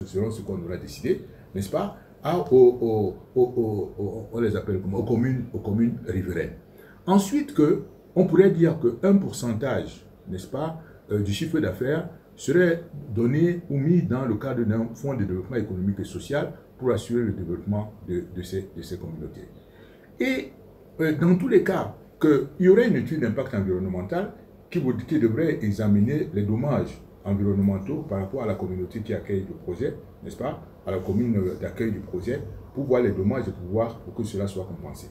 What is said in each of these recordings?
selon ce qu'on aura décidé, n'est-ce pas, on les appelle comme aux communes riveraines. Ensuite, on pourrait dire qu'un pourcentage, n'est-ce pas, du chiffre d'affaires serait donné ou mis dans le cadre d'un fonds de développement économique et social pour assurer le développement de ces communautés. Et dans tous les cas, qu'il y aurait une étude d'impact environnemental qui devrait examiner les dommages environnementaux par rapport à la communauté qui accueille le projet, n'est-ce pas, à la commune d'accueil du projet, pour voir les dommages et pour que cela soit compensé.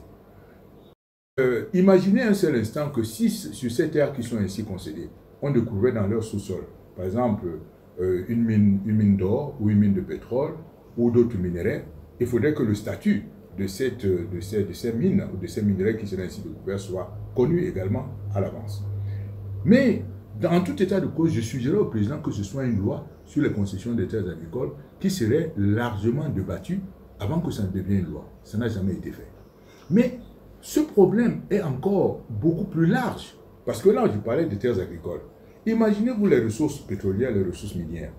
Imaginez un seul instant que si sur ces terres qui sont ainsi concédées, on découvrait dans leur sous-sol, par exemple, une mine d'or ou une mine de pétrole ou d'autres minerais, il faudrait que le statut de ces mines ou de ces minerais qui seraient ainsi découverts soit connu également à l'avance. Mais dans tout état de cause, je suggérerais au président que ce soit une loi sur les concessions des terres agricoles qui serait largement débattue avant que ça ne devienne une loi. Ça n'a jamais été fait. Mais ce problème est encore beaucoup plus large. Parce que là, je parlais des terres agricoles. Imaginez-vous les ressources pétrolières, les ressources minières.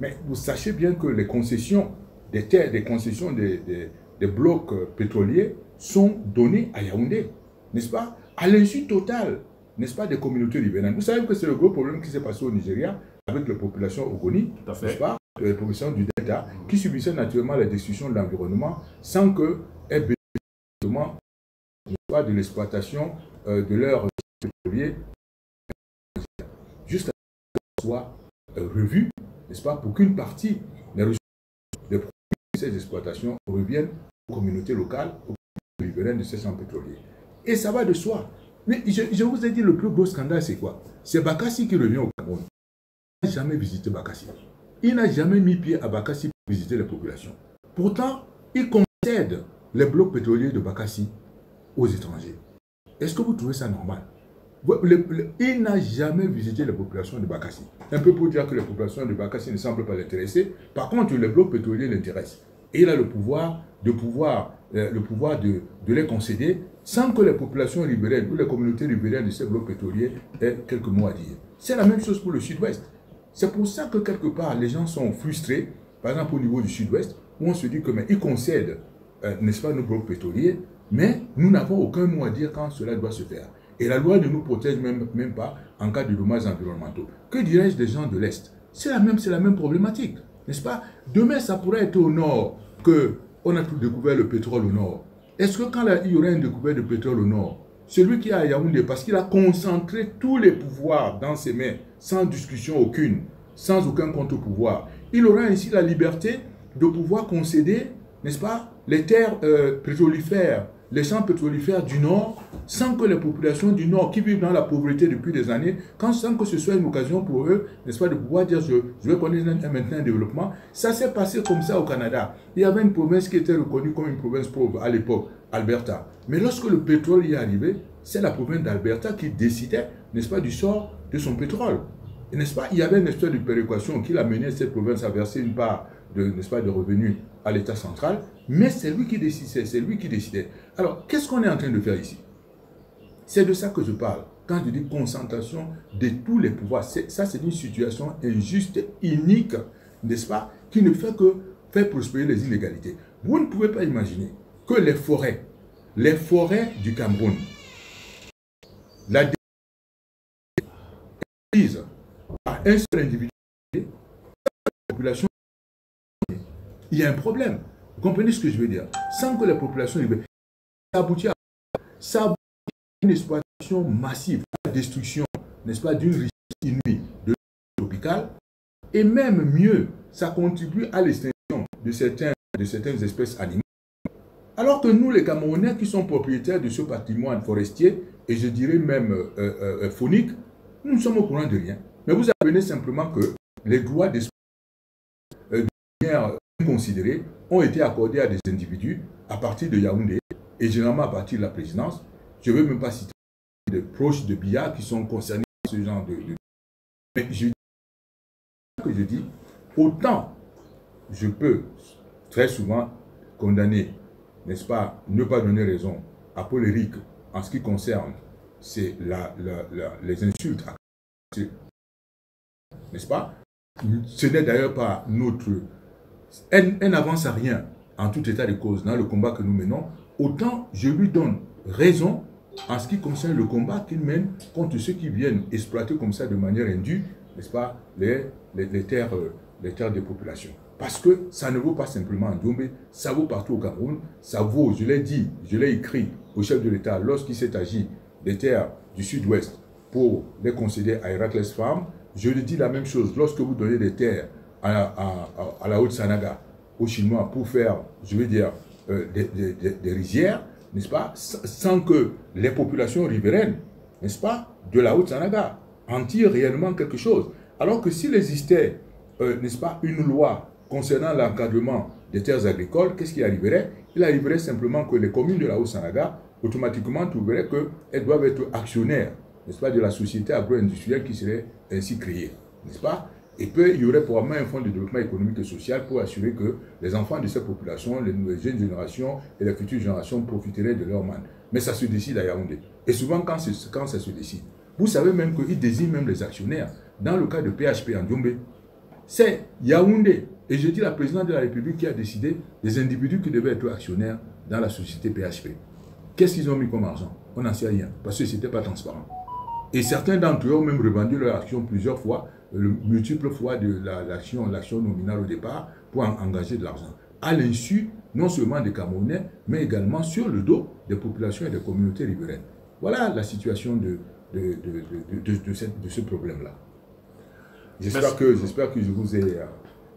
Mais vous sachez bien que les concessions des terres, des concessions des blocs pétroliers sont données à Yaoundé, n'est-ce pas? À l'insu totale, n'est-ce pas, des communautés riveraines. Vous savez que c'est le gros problème qui s'est passé au Nigeria avec la population Ogoni, n'est-ce pas, la population du Delta, qui subissait naturellement la destruction de l'environnement sans qu'elle bénéficie de l'exploitation de leurs pétroliers, juste à ce que soit revu, n'est-ce pas, pour qu'une partie des ressources de ces exploitations reviennent aux communautés locales, aux communautés riveraines de ces champs pétroliers. Et ça va de soi. Mais je vous ai dit, le plus gros scandale, c'est quoi? C'est Bakassi qui revient au Cameroun. Il n'a jamais visité Bakassi. Il n'a jamais mis pied à Bakassi pour visiter les populations. Pourtant, il concède les blocs pétroliers de Bakassi aux étrangers. Est-ce que vous trouvez ça normal? Il n'a jamais visité les populations de Bakassi. Un peu pour dire que les populations de Bakassi ne semblent pas l'intéresser. Par contre, les blocs pétroliers l'intéressent. Et il a le pouvoir de les concéder sans que les populations riveraines ou les communautés riveraines de ces blocs pétroliers aient quelques mots à dire. C'est la même chose pour le sud-ouest. C'est pour ça que quelque part, les gens sont frustrés, par exemple au niveau du sud-ouest, où on se dit que mais ils concèdent, n'est-ce pas, nos blocs pétroliers, mais nous n'avons aucun mot à dire quand cela doit se faire. Et la loi ne nous protège même pas en cas de dommages environnementaux. Que dirais-je des gens de l'Est? C'est la même problématique, n'est-ce pas? Demain, ça pourrait être au nord qu'on a tout découvert le pétrole au nord. Est-ce que quand il y aurait une découverte de pétrole au nord, celui qui est à Yaoundé, parce qu'il a concentré tous les pouvoirs dans ses mains, sans discussion aucune, sans aucun contre-pouvoir, il aura ainsi la liberté de pouvoir concéder, n'est-ce pas, les terres pétrolifères, les champs pétrolifères du Nord, sans que les populations du Nord, qui vivent dans la pauvreté depuis des années, sans que ce soit une occasion pour eux, n'est-ce pas, de pouvoir dire je vais connaître maintenant un développement. Ça s'est passé comme ça au Canada. Il y avait une province qui était reconnue comme une province pauvre à l'époque, Alberta. Mais lorsque le pétrole y est arrivé, c'est la province d'Alberta qui décidait, n'est-ce pas, du sort de son pétrole. N'est-ce pas, il y avait une espèce de péréquation qui l'a mené cette province à verser une part n'est-ce pas, de revenus à l'État central, mais c'est lui qui décidait, c'est lui qui décidait. Alors, qu'est-ce qu'on est en train de faire ici? C'est de ça que je parle. Quand je dis concentration de tous les pouvoirs, ça c'est une situation injuste, inique, n'est-ce pas, qui ne fait que faire prospérer les inégalités. Vous ne pouvez pas imaginer que les forêts du Cameroun, la déprise par un seul individu, la population, il y a un problème. Vous comprenez ce que je veux dire? Sans que la population, ça aboutit à une exploitation massive, à la destruction, n'est-ce pas, d'une richesse inouïe de l'eau tropicale. Et même mieux, ça contribue à l'extinction de certaines espèces animales. Alors que nous, les Camerounais, qui sont propriétaires de ce patrimoine forestier, et je dirais même faunique, nous ne sommes au courant de rien. Mais vous apprenez simplement que les droits d'espèces considérés ont été accordés à des individus à partir de Yaoundé et généralement à partir de la présidence. Je ne veux même pas citer des proches de Biya qui sont concernés par ce genre de... Mais je dis, autant je peux très souvent condamner, n'est-ce pas, ne pas donner raison à Paul Éric en ce qui concerne les insultes, n'est-ce pas? Ce n'est d'ailleurs pas notre elle n'avance à rien en tout état de cause dans le combat que nous menons, autant je lui donne raison en ce qui concerne le combat qu'il mène contre ceux qui viennent exploiter comme ça de manière indue, n'est-ce pas, les terres des populations. Parce que ça ne vaut pas simplement en Djombe, ça vaut partout au Cameroun, ça vaut, je l'ai dit, je l'ai écrit au chef de l'État lorsqu'il s'est agi des terres du sud-ouest pour les concéder à Héraclès Farm. Je lui dis la même chose lorsque vous donnez des terres à la Haute-Sanaga, aux Chinois, pour faire, je veux dire, des rizières, n'est-ce pas, sans que les populations riveraines, n'est-ce pas, de la Haute-Sanaga en tirent réellement quelque chose. Alors que s'il existait, n'est-ce pas, une loi concernant l'encadrement des terres agricoles, qu'est-ce qui arriverait? Il arriverait simplement que les communes de la Haute-Sanaga, automatiquement, trouveraient qu'elles doivent être actionnaires, n'est-ce pas, de la société agro-industrielle qui serait ainsi créée, n'est-ce pas? Et puis, il y aurait probablement un fonds de développement économique et social pour assurer que les enfants de cette population, les nouvelles jeunes générations et les futures générations profiteraient de leur manne. Mais ça se décide à Yaoundé. Et souvent, quand ça se décide, vous savez même qu'ils désignent même les actionnaires. Dans le cas de PHP en Djombe, c'est Yaoundé. Et je dis la présidente de la République qui a décidé des individus qui devaient être actionnaires dans la société PHP. Qu'est-ce qu'ils ont mis comme argent? On n'en sait rien, parce que ce n'était pas transparent. Et certains d'entre eux ont même revendu leur action plusieurs fois, multiples fois de l'action nominale au départ, pour engager de l'argent. À l'insu, non seulement des Camerounais, mais également sur le dos des populations et des communautés riveraines. Voilà la situation de ce problème-là. J'espère que je vous ai...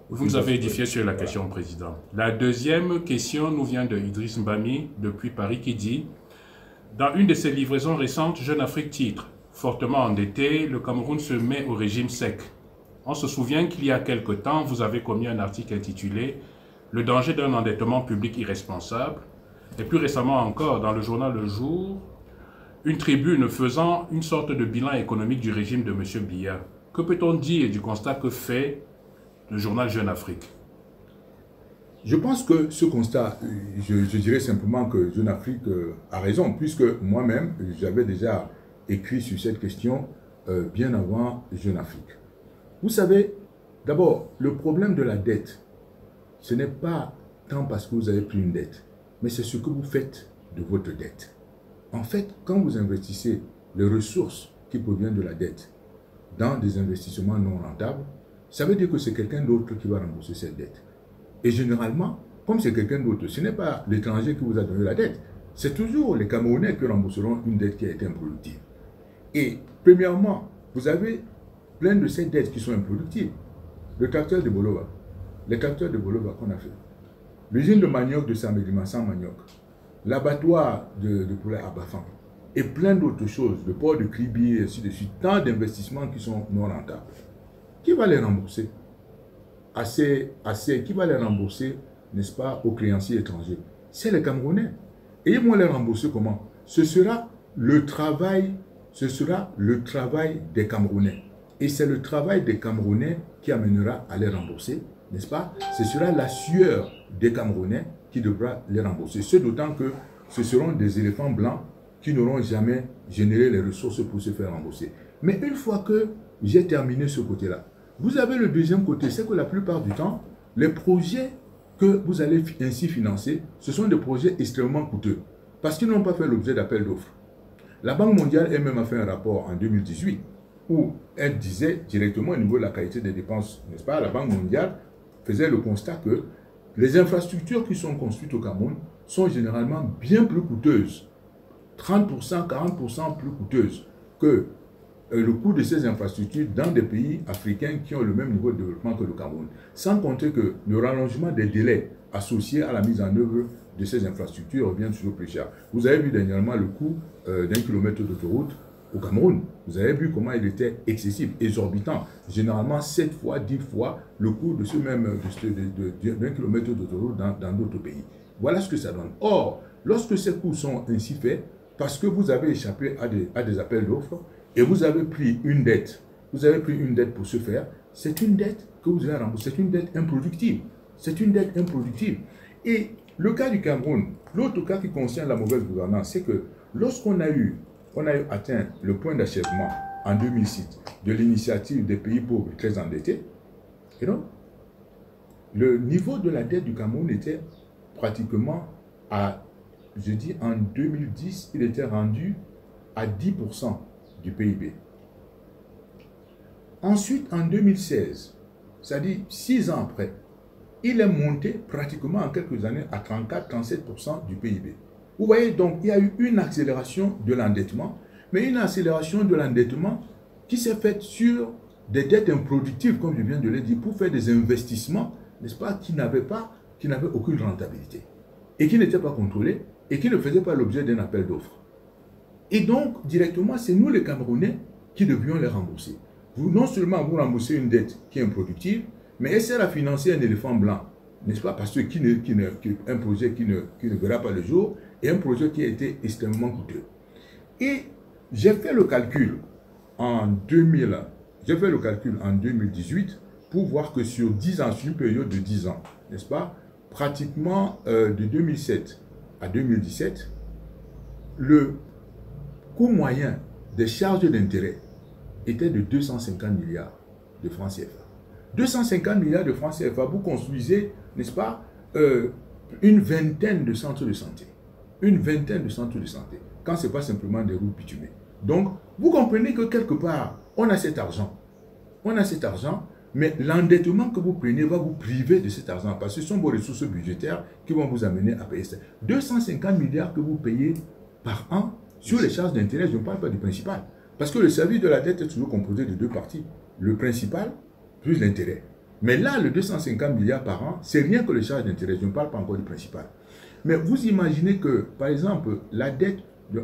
Vous nous avez édifié sur la question, Président. La deuxième question nous vient de Idriss Mbami, depuis Paris, qui dit « Dans une de ses livraisons récentes, Jeune Afrique titre « Fortement endetté, le Cameroun se met au régime sec ». On se souvient qu'il y a quelque temps, vous avez commis un article intitulé « Le danger d'un endettement public irresponsable ». Et plus récemment encore, dans le journal Le Jour, une tribune faisant une sorte de bilan économique du régime de M. Biya. Que peut-on dire du constat que fait le journal Jeune Afrique? Je pense que ce constat, je dirais simplement que Jeune Afrique a raison, puisque moi-même, j'avais déjà écrit sur cette question bien avant Jeune Afrique. Vous savez, d'abord, le problème de la dette, ce n'est pas tant parce que vous avez pris une dette, mais c'est ce que vous faites de votre dette. En fait, quand vous investissez les ressources qui proviennent de la dette dans des investissements non rentables, ça veut dire que c'est quelqu'un d'autre qui va rembourser cette dette. Et généralement, comme c'est quelqu'un d'autre, ce n'est pas l'étranger qui vous a donné la dette, c'est toujours les Camerounais qui rembourseront une dette qui a été improductive. Et premièrement, vous avez plein de ces dettes qui sont improductives. Le tracteur de Bolova, les tracteurs de Bolova qu'on a fait, l'usine de manioc de Saint-Médima sans manioc, l'abattoir de poulet à Bafan, et plein d'autres choses, le port de Kribi, et ainsi de suite, tant d'investissements qui sont non rentables. Qui va les rembourser? Qui va les rembourser, n'est-ce pas, aux créanciers étrangers? C'est les Camerounais. Et ils vont les rembourser comment? Ce sera le travail des Camerounais. Et c'est le travail des Camerounais qui amènera à les rembourser, n'est-ce pas? Ce sera la sueur des Camerounais qui devra les rembourser. Ce d'autant que ce seront des éléphants blancs qui n'auront jamais généré les ressources pour se faire rembourser. Mais une fois que j'ai terminé ce côté-là, vous avez le deuxième côté, c'est que la plupart du temps, les projets que vous allez ainsi financer, ce sont des projets extrêmement coûteux, parce qu'ils n'ont pas fait l'objet d'appel d'offres. La Banque mondiale elle-même a fait un rapport en 2018, où elle disait directement au niveau de la qualité des dépenses, n'est-ce pas, la Banque mondiale faisait le constat que les infrastructures qui sont construites au Cameroun sont généralement bien plus coûteuses, 30%, 40% plus coûteuses que le coût de ces infrastructures dans des pays africains qui ont le même niveau de développement que le Cameroun. Sans compter que le rallongement des délais associés à la mise en œuvre de ces infrastructures revient toujours plus cher. Vous avez vu dernièrement le coût d'un kilomètre d'autoroute au Cameroun. Vous avez vu comment il était excessif, exorbitant. Généralement 7 fois, 10 fois le coût de ce même d'un kilomètre d'autoroute dans d'autres pays. Voilà ce que ça donne. Or, lorsque ces coûts sont ainsi faits, parce que vous avez échappé à des appels d'offres, et vous avez pris une dette, pour ce faire, c'est une dette que vous allez rembourser, c'est une dette improductive. C'est une dette improductive. Et le cas du Cameroun, l'autre cas qui concerne la mauvaise gouvernance, c'est que lorsqu'on a atteint le point d'achèvement en 2006 de l'initiative des pays pauvres très endettés, et donc, le niveau de la dette du Cameroun était pratiquement à, je dis en 2010, il était rendu à 10% du PIB. Ensuite, en 2016, c'est-à-dire 6 ans après, il est monté pratiquement en quelques années à 34-37% du PIB. Vous voyez, donc, il y a eu une accélération de l'endettement, mais une accélération de l'endettement qui s'est faite sur des dettes improductives, comme je viens de le dire, pour faire des investissements, n'est-ce pas, qui n'avaient aucune rentabilité, et qui n'étaient pas contrôlés, et qui ne faisaient pas l'objet d'un appel d'offres. Et donc, directement, c'est nous les Camerounais qui devions les rembourser. Vous, non seulement vous remboursez une dette qui est improductive, mais elle sert à financer un éléphant blanc, n'est-ce pas? Parce que un projet qui ne verra pas le jour, et un projet qui a été extrêmement coûteux. Et j'ai fait le calcul en 2018 pour voir que sur 10 ans, sur une période de 10 ans, n'est-ce pas? Pratiquement de 2007 à 2017, le coût moyen des charges d'intérêt était de 250 milliards de francs CFA. 250 milliards de francs CFA, vous construisez, n'est-ce pas, une vingtaine de centres de santé. Une vingtaine de centres de santé, quand ce n'est pas simplement des routes bitumées. Donc, vous comprenez que quelque part, on a cet argent. On a cet argent, mais l'endettement que vous prenez va vous priver de cet argent, parce que ce sont vos ressources budgétaires qui vont vous amener à payer ça. 250 milliards que vous payez par an sur les charges d'intérêt, je ne parle pas du principal. Parce que le service de la dette est toujours composé de deux parties. Le principal plus l'intérêt. Mais là, le 250 milliards par an, c'est rien que les charges d'intérêt. Je ne parle pas encore du principal. Mais vous imaginez que, par exemple, la dette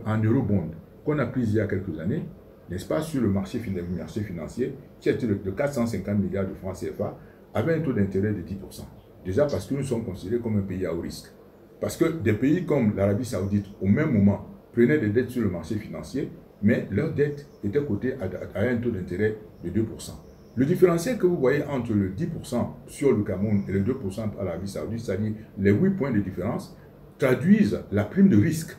en eurobond qu'on a prise il y a quelques années, n'est-ce pas, sur le marché financier, qui était de 450 milliards de francs CFA, avait un taux d'intérêt de 10%. Déjà parce que nous sommes considérés comme un pays à haut risque. Parce que des pays comme l'Arabie Saoudite, au même moment, prenaient des dettes sur le marché financier, mais leurs dettes étaient cotées à un taux d'intérêt de 2%. Le différentiel que vous voyez entre le 10% sur le Cameroun et le 2% à l'Arabie Saoudite, c'est-à-dire les 8 points de différence, traduisent la prime de risque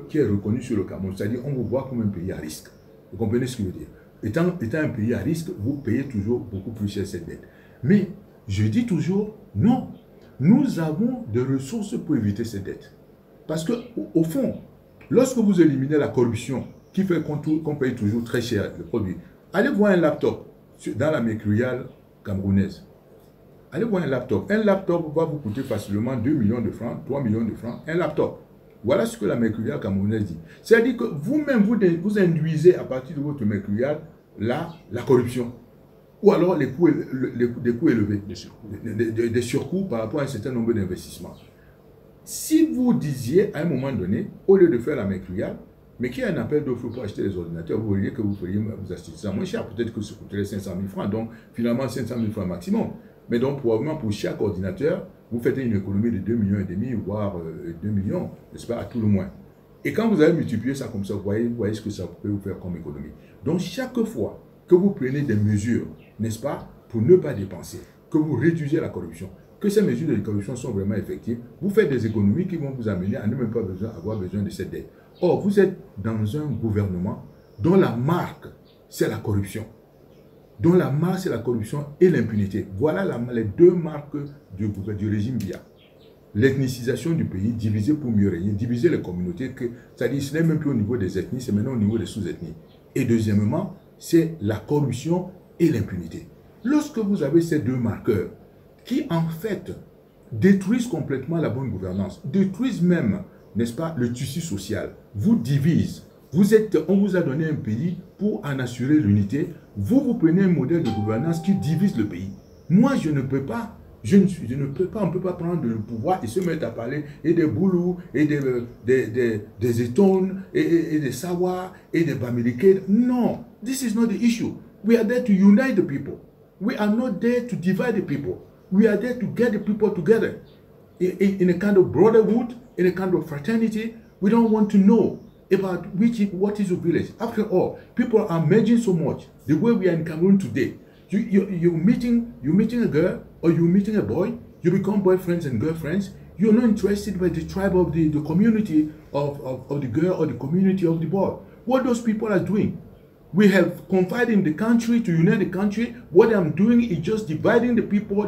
qui est reconnue sur le Cameroun. C'est-à-dire on vous voit comme un pays à risque. Vous comprenez ce que je veux dire? Étant un pays à risque, vous payez toujours beaucoup plus cher cette dette. Mais je dis toujours, non, nous avons des ressources pour éviter cette dette. Parce qu'au fond, lorsque vous éliminez la corruption, qui fait qu'on paye toujours très cher le produit, allez voir un laptop dans la mercuriale camerounaise. Allez voir un laptop. Un laptop va vous coûter facilement 2 millions de francs, 3 millions de francs, un laptop. Voilà ce que la mercuriale camerounaise dit. C'est-à-dire que vous-même, vous induisez à partir de votre mercuriale la corruption. Ou alors des coûts élevés, des surcoûts par rapport à un certain nombre d'investissements. Si vous disiez à un moment donné, au lieu de faire la mercuriale, mais qu'il y a un appel d'offres pour acheter des ordinateurs, vous voyez que vous achetez ça moins cher. Peut-être que ça coûterait 500 000 francs, donc finalement 500 000 francs maximum. Mais donc probablement pour chaque ordinateur, vous faites une économie de 2,5 millions, voire 2 millions, n'est-ce pas, à tout le moins. Et quand vous avez multiplié ça comme ça, vous voyez ce que ça peut vous faire comme économie. Donc chaque fois que vous prenez des mesures, n'est-ce pas, pour ne pas dépenser, que vous réduisez la corruption, que ces mesures de corruption sont vraiment effectives, vous faites des économies qui vont vous amener à ne même pas avoir besoin de cette dette. Or, vous êtes dans un gouvernement dont la marque, c'est la corruption. Dont la marque, c'est la corruption et l'impunité. Voilà les deux marques du régime Biya. L'ethnicisation du pays, diviser pour mieux régner, diviser les communautés, c'est-à-dire ce n'est même plus au niveau des ethnies, c'est maintenant au niveau des sous-ethnies. Et deuxièmement, c'est la corruption et l'impunité. Lorsque vous avez ces deux marqueurs, qui en fait détruisent complètement la bonne gouvernance, détruisent même, n'est-ce pas, le tissu social, vous divisent. On vous a donné un pays pour en assurer l'unité. Vous prenez un modèle de gouvernance qui divise le pays. Moi, je ne peux pas, on ne peut pas prendre le pouvoir et se mettre à parler et des Boulous, et des Etones, et des Sawa, et des Bamileke. Non, this is not the issue. We are there to unite the people. We are not there to divide the people. We are there to get the people together. In a kind of brotherhood, in a kind of fraternity. We don't want to know about what is a village. After all, people are merging so much. The way we are in Cameroon today, you're meeting a girl or you're meeting a boy, you become boyfriends and girlfriends. You're not interested by the tribe of the community of the girl or the community of the boy. What those people are doing, We have confided in the country to unite the country. What I'm doing is just dividing the people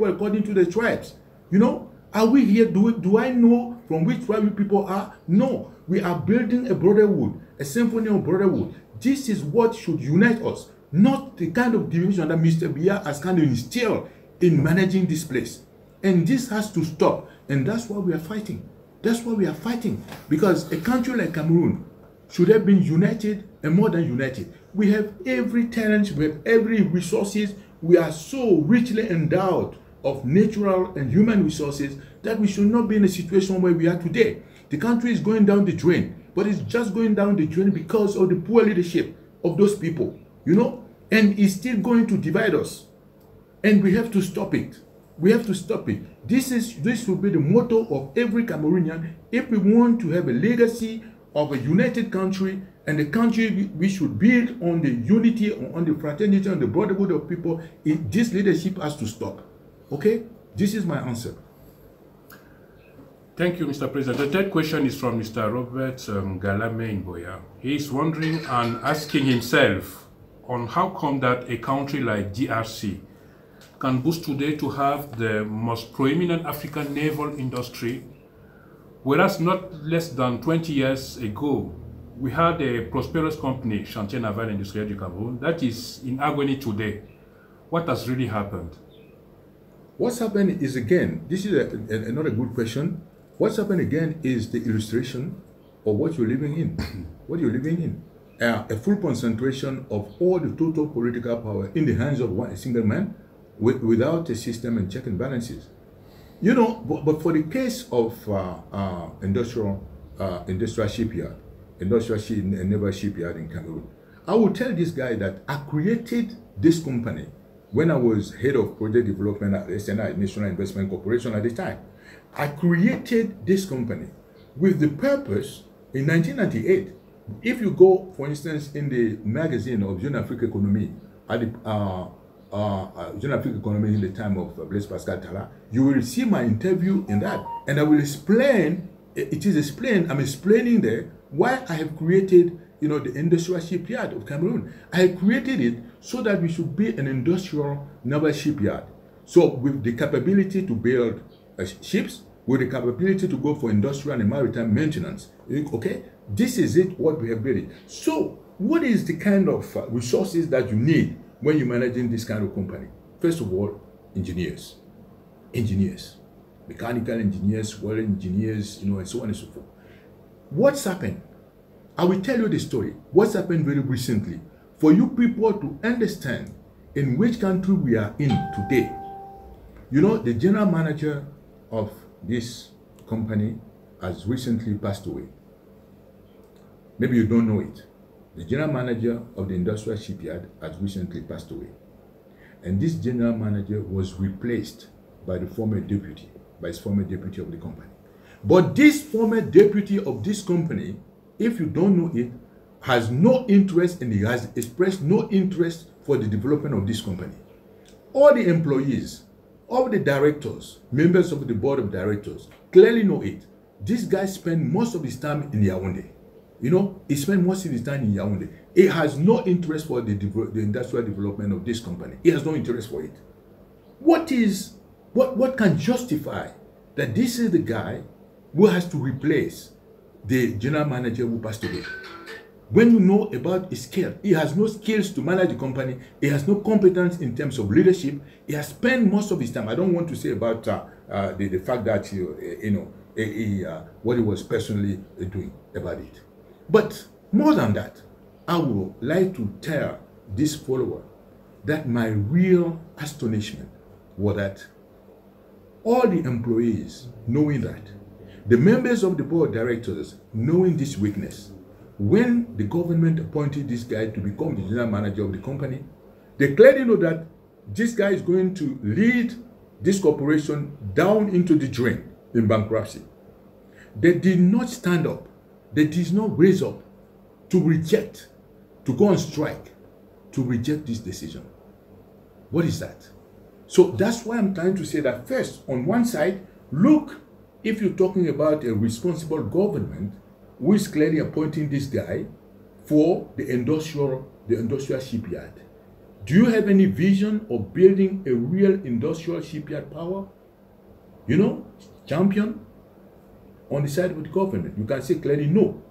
according to the tribes. You know, are we here? Do I know from which tribe people are? No. We are building a brotherhood, a symphony of brotherhood. This is what should unite us, not the kind of division that Mr. Biya has kind of instilled in managing this place. And this has to stop. And that's why we are fighting. That's why we are fighting. Because a country like Cameroon should have been united and more than united. We have every talent, we have every resources. We are so richly endowed of natural and human resources that we should not be in a situation where we are today. The country is going down the drain, but it's just going down the drain because of the poor leadership of those people, you know, and it's still going to divide us. And we have to stop it. We have to stop it. This will be the motto of every Cameroonian if we want to have a legacy of a united country, and the country we should build on the unity, on the fraternity, on the brotherhood of people. This leadership has to stop. Okay? This is my answer. Thank you, Mr. President. The third question is from Mr. Robert Galame Mboya. He is wondering and asking himself on how come that a country like DRC can boast today to have the most prominent African naval industry, whereas not less than 20 years ago, we had a prosperous company, Chantier Naval Industriel du Cameroun, that is in agony today. What has really happened? What's happened is, again, this is another good question. What's happened again is the illustration of what you're living in. What you're living in. A full concentration of all the total political power in the hands of a single man without a system and check and balances. You know, but for the case of industrial shipyard, naval shipyard in Cameroon, I will tell this guy that I created this company when I was head of project development at SNI, National Investment Corporation at the time. I created this company with the purpose in 1998. If you go, for instance, in the magazine of Jeune Afrique Économie, at the Jeune Afrique Économie in the time of Blaise Pascal Tala, you will see my interview in that, and I will explain. I'm explaining there why I have created, you know, the industrial shipyard of Cameroon. I have created it so that we should be an industrial naval shipyard. So with the capability to build ships, with the capability to go for industrial and maritime maintenance. Okay, this is it, what we have built. So what is the kind of resources that you need when you're managing this kind of company? First of all, engineers, mechanical engineers, welding engineers, you know, and so on and so forth. What's happened? I will tell you the story. What's happened very recently for you people to understand in which country we are in today. You know, the general manager of this company has recently passed away. Maybe you don't know it. The general manager of the industrial shipyard has recently passed away. And this general manager was replaced by his former deputy of the company. But this former deputy of this company, if you don't know it, has no interest and he has expressed no interest for the development of this company. All the employees, all the directors, members of the board of directors clearly know it. This guy spent most of his time in Yaoundé. You know, he spent most of his time in Yaoundé. He has no interest for the industrial development of this company. He has no interest for it. What can justify that this is the guy who has to replace the general manager who passed away? When you know about his skill, he has no skills to manage the company. He has no competence in terms of leadership. He has spent most of his time. I don't want to say about the fact that what he was personally doing about it. But more than that, I would like to tell this follower that my real astonishment was that all the employees knowing that, the members of the board of directors knowing this weakness, when the government appointed this guy to become the general manager of the company, they clearly know that this guy is going to lead this corporation down into the drain in bankruptcy. They did not stand up. They did not raise up to reject, to go on strike, to reject this decision. What is that? So that's why I'm trying to say that first, on one side, look, if you're talking about a responsible government who is clearly appointing this guy for the industrial shipyard? Do you have any vision of building a real industrial shipyard power? You know, champion on the side of the government. You can say clearly no.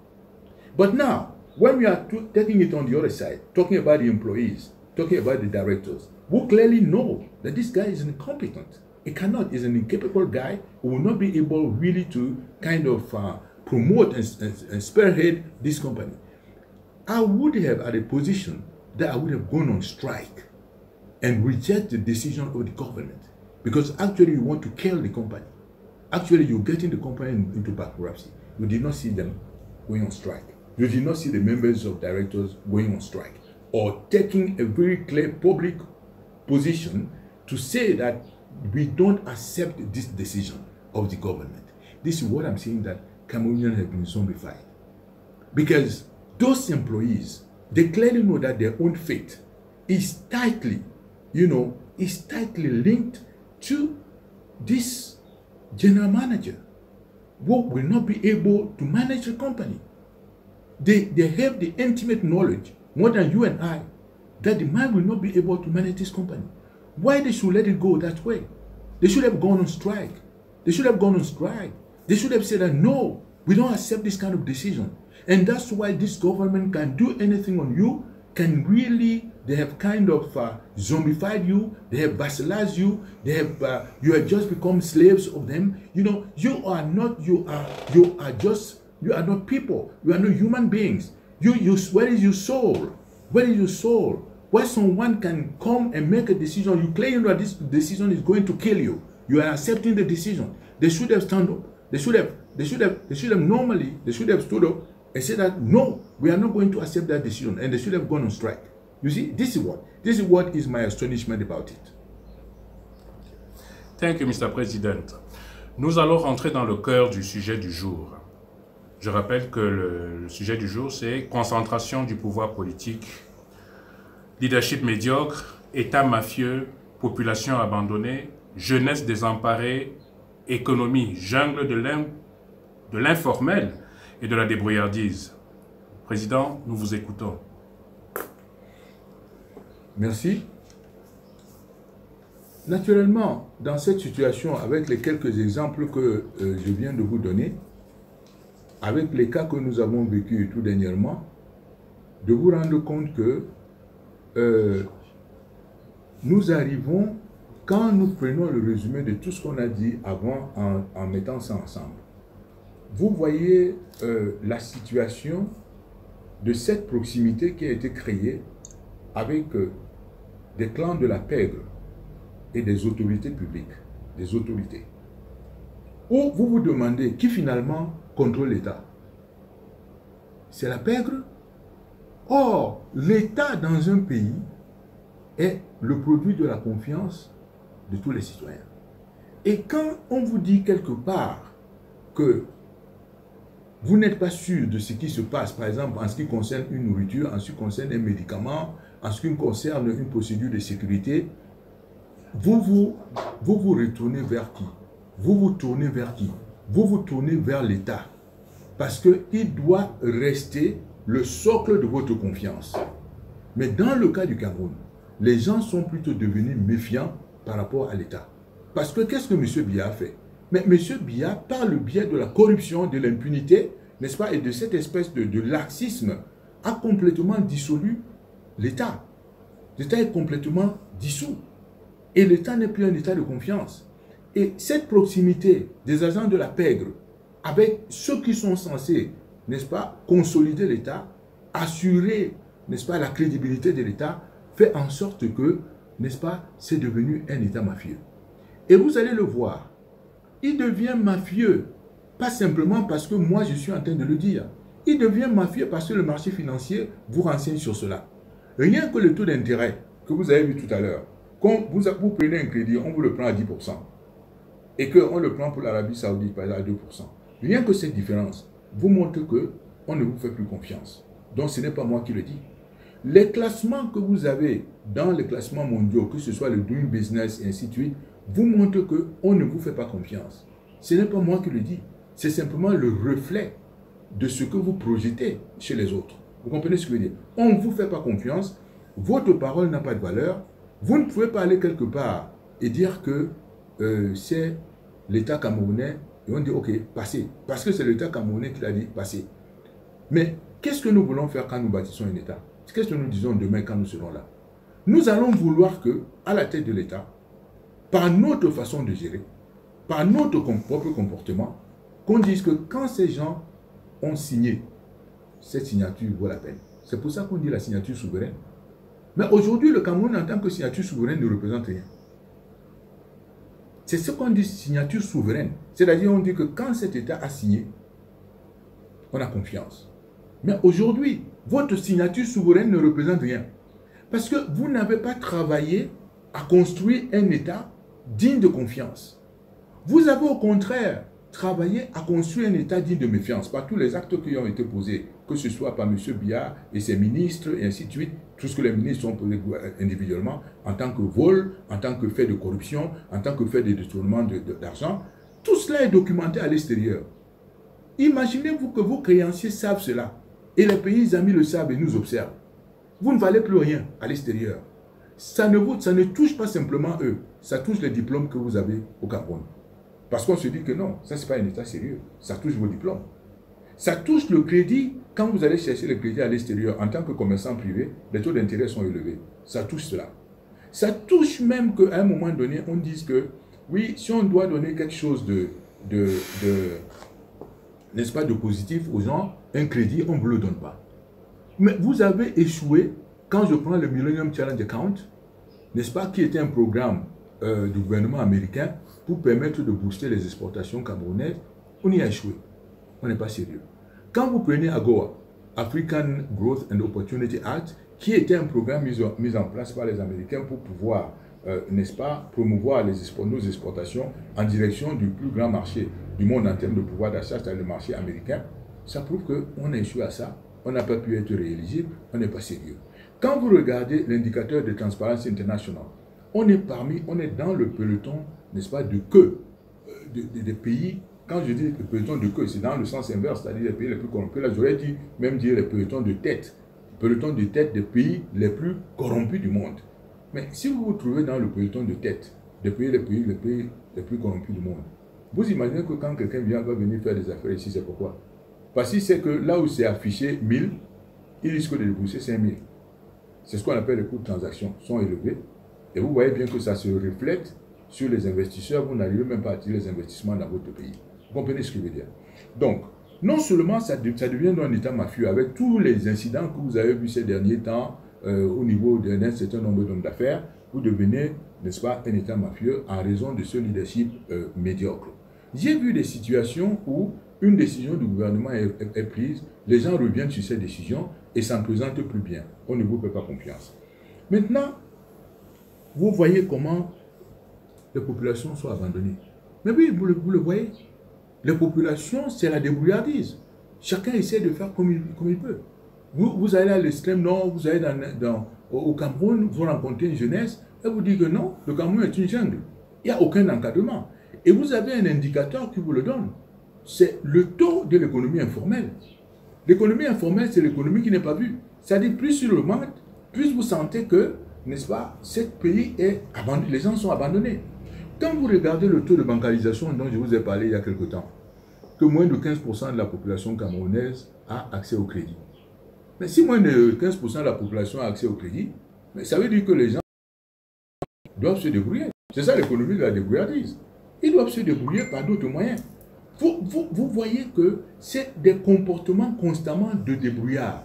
But now, when we are taking it on the other side, talking about the employees, talking about the directors, who clearly know that this guy is incompetent. He cannot, is an incapable guy who will not be able really to kind of promote and spearhead this company. I would have at a position that I would have gone on strike and reject the decision of the government, because actually you want to kill the company. Actually, you're getting the company into bankruptcy. You did not see them going on strike. You did not see the members of directors going on strike or taking a very clear public position to say that we don't accept this decision of the government. This is what I'm saying, that Cameroonians have been zombified. Because those employees, they clearly know that their own fate is tightly, is tightly linked to this general manager who will not be able to manage the company. They have the intimate knowledge, more than you and I, that the man will not be able to manage this company. Why they should let it go that way? They should have gone on strike. They should have gone on strike. They should have said that no, we don't accept this kind of decision. And that's why this government can do anything on you, they have kind of zombified you, they have vassalized you, you have just become slaves of them. You are not people, you are not human beings. Where is your soul? Where is your soul? Where someone can come and make a decision, you claim that this decision is going to kill you. You are accepting the decision. They should have stood up. They should have stood up and said that no, we are not going to accept that decision, and they should have gone on strike. You see, this is what is my astonishment about it. Thank you, Mr. President. Nous allons rentrer dans le cœur du sujet du jour. Je rappelle que le sujet du jour, c'est concentration du pouvoir politique, leadership médiocre, État mafieux, population abandonnée, jeunesse désemparée, économie, jungle de l'informel et de la débrouillardise. Président, nous vous écoutons. Merci. Naturellement, dans cette situation, avec les quelques exemples que je viens de vous donner, avec les cas que nous avons vécus tout dernièrement, de vous rendre compte que nous arrivons, quand nous prenons le résumé de tout ce qu'on a dit avant en mettant ça ensemble, vous voyez la situation de cette proximité qui a été créée avec des clans de la pègre et des autorités publiques, des autorités. Où vous vous demandez qui finalement contrôle l'État? C'est la pègre? Or, l'État dans un pays est le produit de la confiance de tous les citoyens. Et quand on vous dit quelque part que vous n'êtes pas sûr de ce qui se passe, par exemple en ce qui concerne une nourriture, en ce qui concerne un médicament, en ce qui concerne une procédure de sécurité, vous vous retournez vers qui? Vous vous tournez vers qui? Vous vous tournez vers l'État. Parce qu'il doit rester le socle de votre confiance. Mais dans le cas du Cameroun, les gens sont plutôt devenus méfiants par rapport à l'État. Parce que qu'est-ce que M. Biya a fait? Mais M. Biya, par le biais de la corruption, de l'impunité, n'est-ce pas, et de cette espèce de laxisme, a complètement dissolu l'État. L'État est complètement dissous. Et l'État n'est plus un État de confiance. Et cette proximité des agents de la pègre avec ceux qui sont censés, n'est-ce pas, consolider l'État, assurer, n'est-ce pas, la crédibilité de l'État, fait en sorte que, n'est-ce pas, c'est devenu un État mafieux. Et vous allez le voir, il devient mafieux, pas simplement parce que moi je suis en train de le dire. Il devient mafieux parce que le marché financier vous renseigne sur cela. Rien que le taux d'intérêt que vous avez vu tout à l'heure, quand vous prenez un crédit, on vous le prend à 10%. Et qu'on le prend pour l'Arabie Saoudite, par exemple, à 2%. Rien que cette différence vous montre qu'on ne vous fait plus confiance. Donc ce n'est pas moi qui le dis. Les classements que vous avez dans les classements mondiaux, que ce soit le Doing Business et ainsi de suite, vous montrent qu'on ne vous fait pas confiance. Ce n'est pas moi qui le dis. C'est simplement le reflet de ce que vous projetez chez les autres. Vous comprenez ce que je veux dire? On ne vous fait pas confiance, votre parole n'a pas de valeur, vous ne pouvez pas aller quelque part et dire que c'est l'État camerounais, et on dit ok, passez, parce que c'est l'État camerounais qui l'a dit, passez. Mais qu'est-ce que nous voulons faire quand nous bâtissons un État? Qu'est-ce que nous disons demain quand nous serons là? Nous allons vouloir que, à la tête de l'État, par notre façon de gérer, par notre propre comportement, qu'on dise que quand ces gens ont signé, cette signature vaut la peine. C'est pour ça qu'on dit la signature souveraine. Mais aujourd'hui, le Cameroun, en tant que signature souveraine, ne représente rien. C'est ce qu'on dit signature souveraine. C'est-à-dire, on dit que quand cet État a signé, on a confiance. Mais aujourd'hui, votre signature souveraine ne représente rien. Parce que vous n'avez pas travaillé à construire un État digne de confiance. Vous avez au contraire travaillé à construire un État digne de méfiance par tous les actes qui ont été posés, que ce soit par M. Biya et ses ministres, et ainsi de suite, tout ce que les ministres ont posé individuellement, en tant que vol, en tant que fait de corruption, en tant que fait de détournement d'argent. Tout cela est documenté à l'extérieur. Imaginez-vous que vos créanciers savent cela, et les pays amis le savent et nous observent. Vous ne valez plus rien à l'extérieur. Ça ne touche pas simplement eux, ça touche les diplômes que vous avez au Cameroun. Parce qu'on se dit que non, ça c'est pas un État sérieux, ça touche vos diplômes. Ça touche le crédit, quand vous allez chercher le crédit à l'extérieur, en tant que commerçant privé, les taux d'intérêt sont élevés. Ça touche cela. Ça touche même qu'à un moment donné, on dise que, oui, si on doit donner quelque chose n'est-ce pas, de positif aux gens, un crédit, on ne vous le donne pas. Mais vous avez échoué, quand je prends le Millennium Challenge Account, n'est-ce pas, qui était un programme du gouvernement américain pour permettre de booster les exportations camerounaises, on y a échoué. On n'est pas sérieux. Quand vous prenez AGOA, African Growth and Opportunity Act, qui était un programme mis en place par les Américains pour pouvoir, n'est-ce pas, promouvoir nos exportations en direction du plus grand marché du monde en termes de pouvoir d'achat, c'est-à-dire le marché américain, ça prouve qu'on a échoué à ça, on n'a pas pu être rééligible, on n'est pas sérieux. Quand vous regardez l'indicateur de Transparency International, on est dans le peloton, n'est-ce pas, de queue des pays. Quand je dis le peloton de queue, c'est dans le sens inverse, c'est-à-dire les pays les plus corrompus. Là, j'aurais dit même dire le peloton de tête. Le peloton de tête des pays les plus corrompus du monde. Mais si vous vous trouvez dans le peloton de tête des pays les plus corrompus du monde, vous imaginez que quand quelqu'un va venir faire des affaires ici, c'est pourquoi? Parce qu'il sait que là où c'est affiché 1000, il risque de débourser 5000. C'est ce qu'on appelle les coûts de transaction, sont élevés. Et vous voyez bien que ça se reflète sur les investisseurs. Vous n'arrivez même pas à attirer les investissements dans votre pays. Vous comprenez ce que je veux dire? Donc, non seulement ça devient un État mafieux avec tous les incidents que vous avez vus ces derniers temps au niveau d'un certain nombre d'hommes d'affaires, vous devenez, n'est-ce pas, un État mafieux en raison de ce leadership médiocre. J'ai vu des situations où une décision du gouvernement est prise, les gens reviennent sur cette décision et ça ne présente plus bien. On ne vous fait pas confiance. Maintenant, vous voyez comment les populations sont abandonnées. Mais oui, vous le voyez. Les populations, c'est la débrouillardise. Chacun essaie de faire comme il peut. Vous allez à l'extrême nord, vous allez au Cameroun, vous rencontrez une jeunesse, et vous dites que non, le Cameroun est une jungle. Il n'y a aucun encadrement. Et vous avez un indicateur qui vous le donne. C'est le taux de l'économie informelle. L'économie informelle, c'est l'économie qui n'est pas vue. C'est-à-dire, plus sur le monde, plus vous sentez que, n'est-ce pas, ce pays est abandonné, les gens sont abandonnés. Quand vous regardez le taux de bancarisation dont je vous ai parlé il y a quelque temps, que moins de 15% de la population camerounaise a accès au crédit. Mais si moins de 15% de la population a accès au crédit, mais ça veut dire que les gens doivent se débrouiller. C'est ça l'économie de la débrouillardise. Ils doivent se débrouiller par d'autres moyens. Vous voyez que c'est des comportements constamment de débrouillard.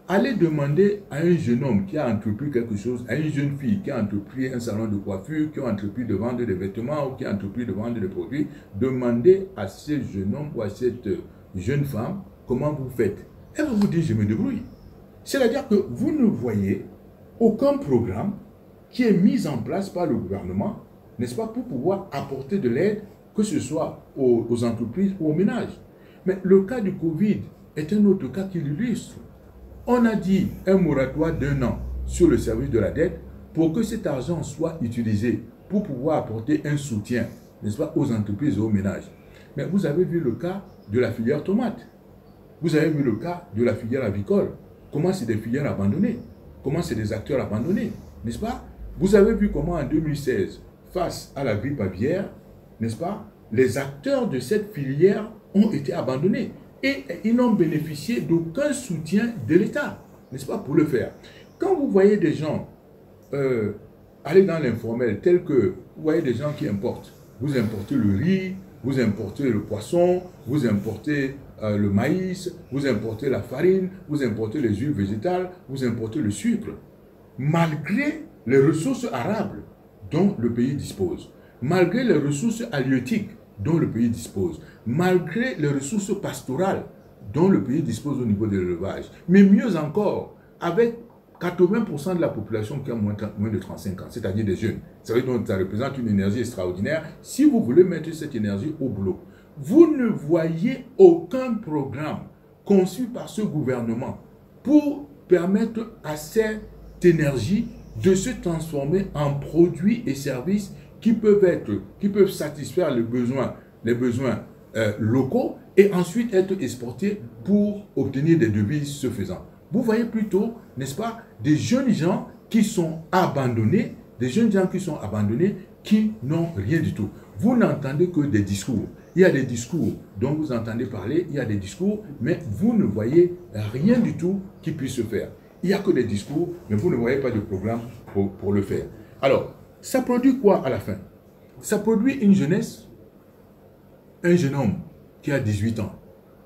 Allez demander à un jeune homme qui a entrepris quelque chose, à une jeune fille qui a entrepris un salon de coiffure, qui a entrepris de vendre des vêtements ou qui a entrepris de vendre des produits, demandez à ce jeune homme ou à cette jeune femme comment vous faites. Elle va vous dire je me débrouille. C'est-à-dire que vous ne voyez aucun programme qui est mis en place par le gouvernement, n'est-ce pas, pour pouvoir apporter de l'aide, que ce soit aux entreprises ou aux ménages. Mais le cas du Covid est un autre cas qui l'illustre. On a dit un moratoire d'1 an sur le service de la dette pour que cet argent soit utilisé pour pouvoir apporter un soutien, n'est-ce pas, aux entreprises et aux ménages. Mais vous avez vu le cas de la filière tomate. Vous avez vu le cas de la filière avicole. comment c'est des filières abandonnées, comment c'est des acteurs abandonnés, n'est-ce pas? Vous avez vu comment en 2016, face à la grippe aviaire, n'est-ce pas, les acteurs de cette filière ont été abandonnés et ils n'ont bénéficié d'aucun soutien de l'État, n'est-ce pas, pour le faire. Quand vous voyez des gens aller dans l'informel, tel que vous voyez des gens qui importent, vous importez le riz, vous importez le poisson, vous importez le maïs, vous importez la farine, vous importez les huiles végétales, vous importez le sucre, malgré les ressources arables dont le pays dispose, malgré les ressources halieutiques dont le pays dispose, malgré les ressources pastorales dont le pays dispose au niveau de l'élevage, mais mieux encore, avec 80% de la population qui a moins de 35 ans, c'est-à-dire des jeunes. Ça veut dire que ça représente une énergie extraordinaire. Si vous voulez mettre cette énergie au boulot, vous ne voyez aucun programme conçu par ce gouvernement pour permettre à cette énergie de se transformer en produits et services qui peuvent satisfaire les besoins locaux et ensuite être exportés pour obtenir des devises se faisant. Vous voyez plutôt, n'est-ce pas, des jeunes gens qui sont abandonnés, qui n'ont rien du tout. Vous n'entendez que des discours. Il y a des discours dont vous entendez parler, il y a des discours, mais vous ne voyez rien du tout qui puisse se faire. Il n'y a que des discours, mais vous ne voyez pas de programme pour le faire. Alors, ça produit quoi à la fin? Ça produit une jeunesse, un jeune homme qui a 18 ans,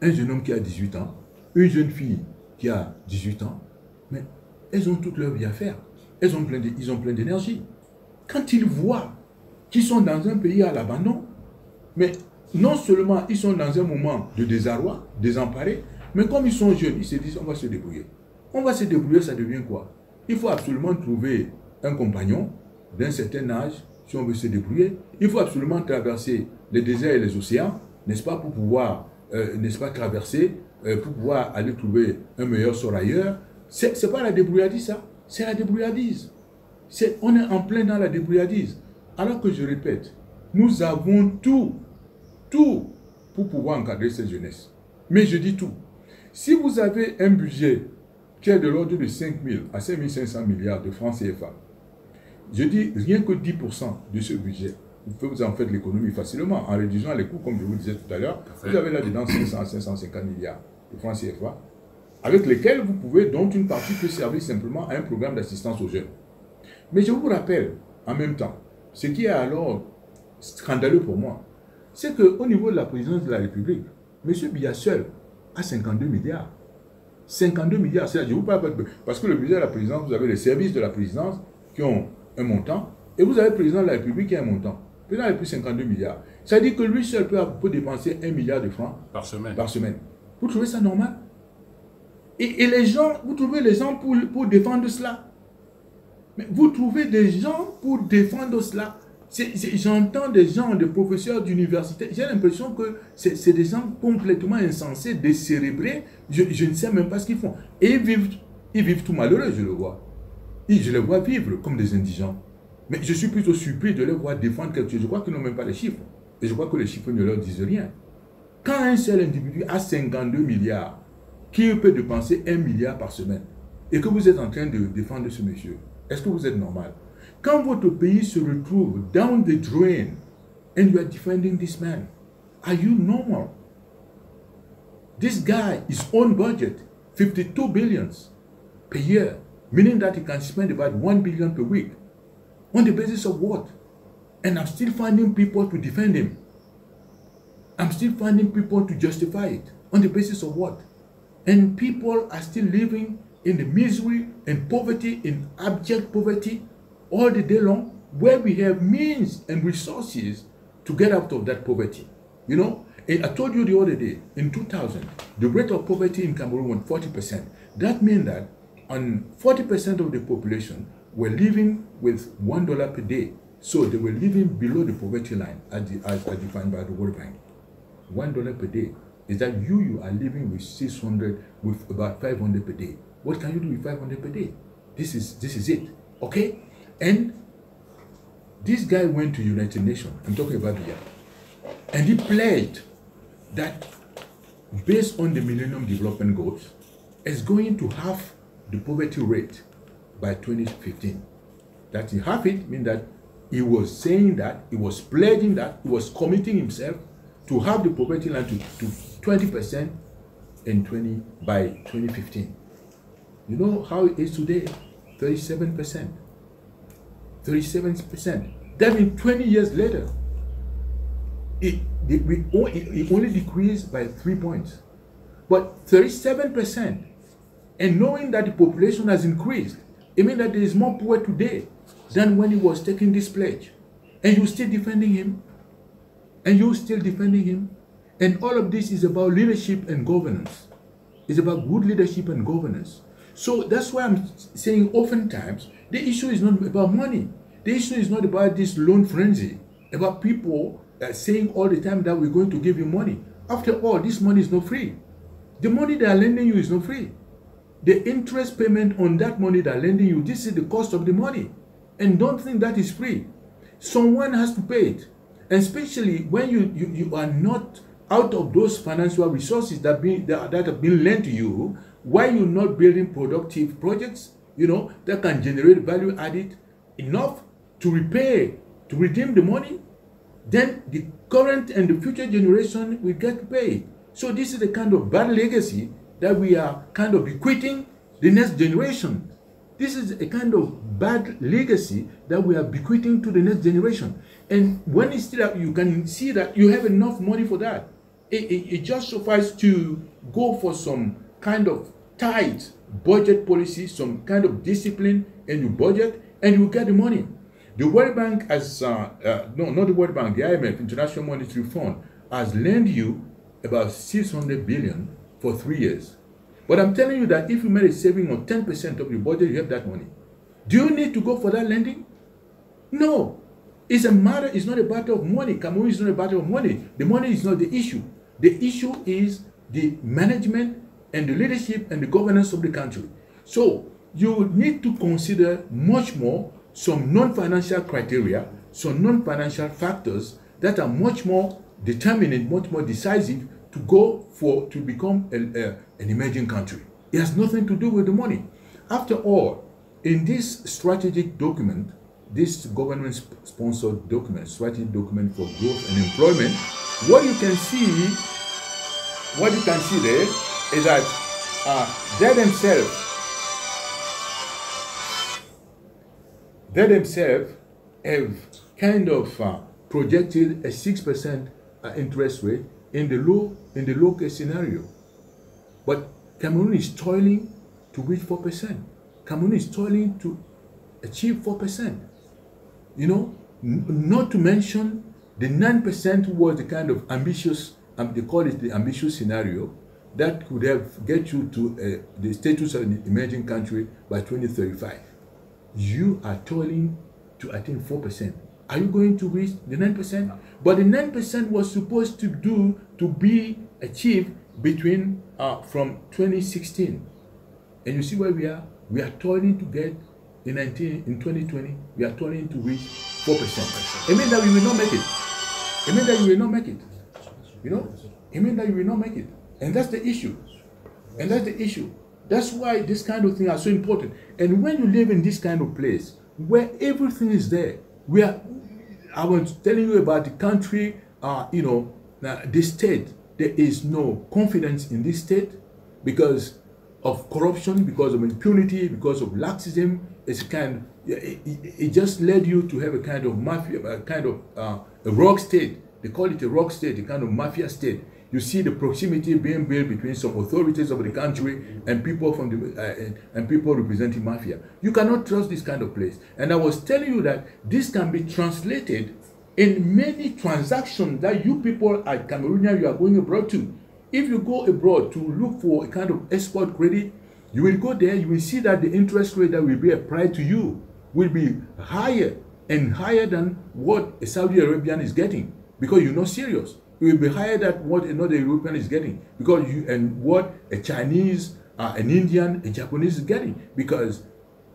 un jeune homme qui a 18 ans, une jeune fille qui a 18 ans, mais elles ont toute leur vie à faire. Ils ont plein d'énergie. Quand ils voient qu'ils sont dans un pays à l'abandon, mais non seulement ils sont dans un moment de désarroi, désemparés, mais comme ils sont jeunes, ils se disent on va se débrouiller. On va se débrouiller, ça devient quoi? Il faut absolument trouver un compagnon d'un certain âge si on veut se débrouiller. Il faut absolument traverser les déserts et les océans, n'est-ce pas, pour pouvoir, traverser, pour pouvoir aller trouver un meilleur sort ailleurs. C'est pas la débrouillardise, ça. C'est la débrouillardise. On est en plein dans la débrouillardise. Alors que je répète, nous avons tout pour pouvoir encadrer cette jeunesse. Mais je dis tout. Si vous avez un budget qui est de l'ordre de 5 000 à 5 500 milliards de francs CFA, je dis rien que 10% de ce budget, vous en faites l'économie facilement en réduisant les coûts, comme je vous disais tout à l'heure. Vous avez là-dedans 500 à 550 milliards de francs CFA, avec lesquels vous pouvez, dont une partie peut servir simplement à un programme d'assistance aux jeunes. Mais je vous rappelle, en même temps, ce qui est alors scandaleux pour moi, c'est qu'au niveau de la présidence de la République, M. Biya seul a 52 milliards. 52 milliards, c'est-à-dire, je vous parle parce que le budget de la présidence, vous avez les services de la présidence qui ont un montant, et vous avez le président de la République qui a un montant. Le président a plus 52 milliards. Ça veut dire que lui seul peut dépenser 1 milliard de francs par semaine. Vous trouvez ça normal? Et les gens, vous trouvez les gens pour défendre cela? Mais vous trouvez des gens pour défendre cela? J'entends des gens, des professeurs d'université, j'ai l'impression que c'est des gens complètement insensés, décérébrés, je ne sais même pas ce qu'ils font. Et ils vivent tout malheureux, je le vois. Je les vois vivre comme des indigents. Mais je suis plutôt surpris de les voir défendre quelque chose. Je crois qu'ils n'ont même pas les chiffres. Et je crois que les chiffres ne leur disent rien. Quand un seul individu a 52 milliards, qui peut dépenser 1 milliard par semaine, et que vous êtes en train de défendre ce monsieur, est-ce que vous êtes normal? Quand votre pays se retrouve down the drain, and you are defending this man, are you normal? This guy, his own budget, 52 billions per year, meaning that he can spend about 1 billion per week. On the basis of what? And I'm still finding people to defend him. I'm still finding people to justify it. On the basis of what? And people are still living in the misery and poverty, in abject poverty, all the day long, where we have means and resources to get out of that poverty. You know, and I told you the other day, in 2000, the rate of poverty in Cameroon was 40%. That means that 40% of the population were living with $1 per day. So they were living below the poverty line as defined by the World Bank. $1 per day. Is that you are living with 600, with about 500 per day. What can you do with 500 per day? This is it. Okay? And this guy went to United Nations. I'm talking about Biya. And he pledged that based on the Millennium Development Goals, is going to halve the poverty rate by 2015. That he half it means that he was saying that, he was pledging that, he was committing himself to have the poverty line to 20% by 2015. You know how it is today? 37%. 37%. That means 20 years later, it only decreased by 3 points. But 37%, and knowing that the population has increased, it means that there is more poor today than when he was taking this pledge. And you're still defending him. And you're still defending him. And all of this is about leadership and governance. It's about good leadership and governance. So that's why I'm saying oftentimes, the issue is not about money. The issue is not about this loan frenzy, about people saying all the time that we're going to give you money. After all, this money is not free. The money they are lending you is not free. The interest payment on that money they are lending you, this is the cost of the money. And don't think that is free. Someone has to pay it. And especially when you are not out of those financial resources that have been lent to you, why you're not building productive projects, that can generate value added enough to repay, to redeem the money, then the current and the future generation will get paid. So this is the kind of bad legacy that we are kind of bequeathing the next generation. This is a kind of bad legacy that we are bequeathing to the next generation. And when it's still up, you can see that you have enough money for that. It just suffices to go for some kind of tight budget policy, some kind of discipline in your budget, and you get the money. The World Bank has, not the World Bank, the IMF, International Monetary Fund, has lent you about 600 billion for 3 years. But I'm telling you that if you made a saving of 10% of your budget, you have that money. Do you need to go for that lending? No. It's not a matter of money. Cameroon is not a matter of money. The money is not the issue. The issue is the management and the leadership and the governance of the country. So you need to consider much more some non-financial criteria, some non-financial factors that are much more determinant, much more decisive to become an emerging country. It has nothing to do with the money. After all, in this strategic document, this government-sponsored document, strategic document for growth and employment, what you can see there is that they themselves have kind of projected a 6% interest rate in the low case scenario. But Cameroon is toiling to reach 4%. Cameroon is toiling to achieve 4%. Not to mention the 9% was the kind of ambitious, they call it the ambitious scenario, that could have get you to the status of an emerging country by 2035. You are toiling to attain 4%. Are you going to reach the 9%? No. But the 9% was supposed to be achieved between from 2016. And you see where we are? We are toiling to get in 2020, we are toiling to reach 4%. It means that we will not make it. It means that you will not make it. It means that you will not make it. And that's the issue. And that's the issue. That's why this kind of thing are so important. And when you live in this kind of place where everything is there, I was telling you about the country, this state, there is no confidence in this state because of corruption, because of impunity, because of laxism. It just led you to have a kind of mafia, a kind of a rogue state. They call it a rogue state, a kind of mafia state. You see the proximity being built between some authorities of the country and people from and people representing mafia. You cannot trust this kind of place. And I was telling you that this can be translated in many transactions that you people at Cameroonian you are going abroad to. If you go abroad to look for a kind of export credit, you will go there, you will see that the interest rate that will be applied to you will be higher and higher than what a Saudi Arabian is getting because you're not serious. It will be higher than what another European is getting because what a Chinese, an Indian, a Japanese is getting because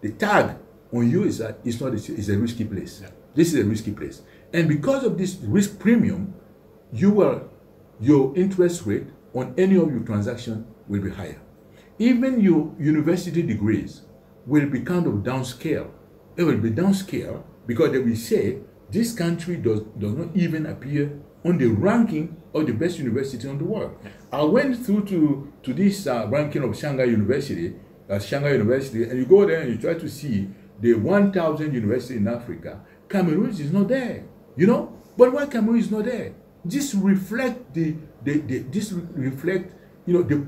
the tag on you is a risky place. Yeah. This is a risky place. And because of this risk premium, your interest rate on any of your transactions will be higher. even your university degrees will be kind of downscale. It will be downscale because they will say this country does not even appear on the ranking of the best university in the world. I went through to this ranking of Shanghai University, and you go there and you try to see the 1,000 university in Africa. Cameroon is not there, you know. But why Cameroon is not there? This reflect the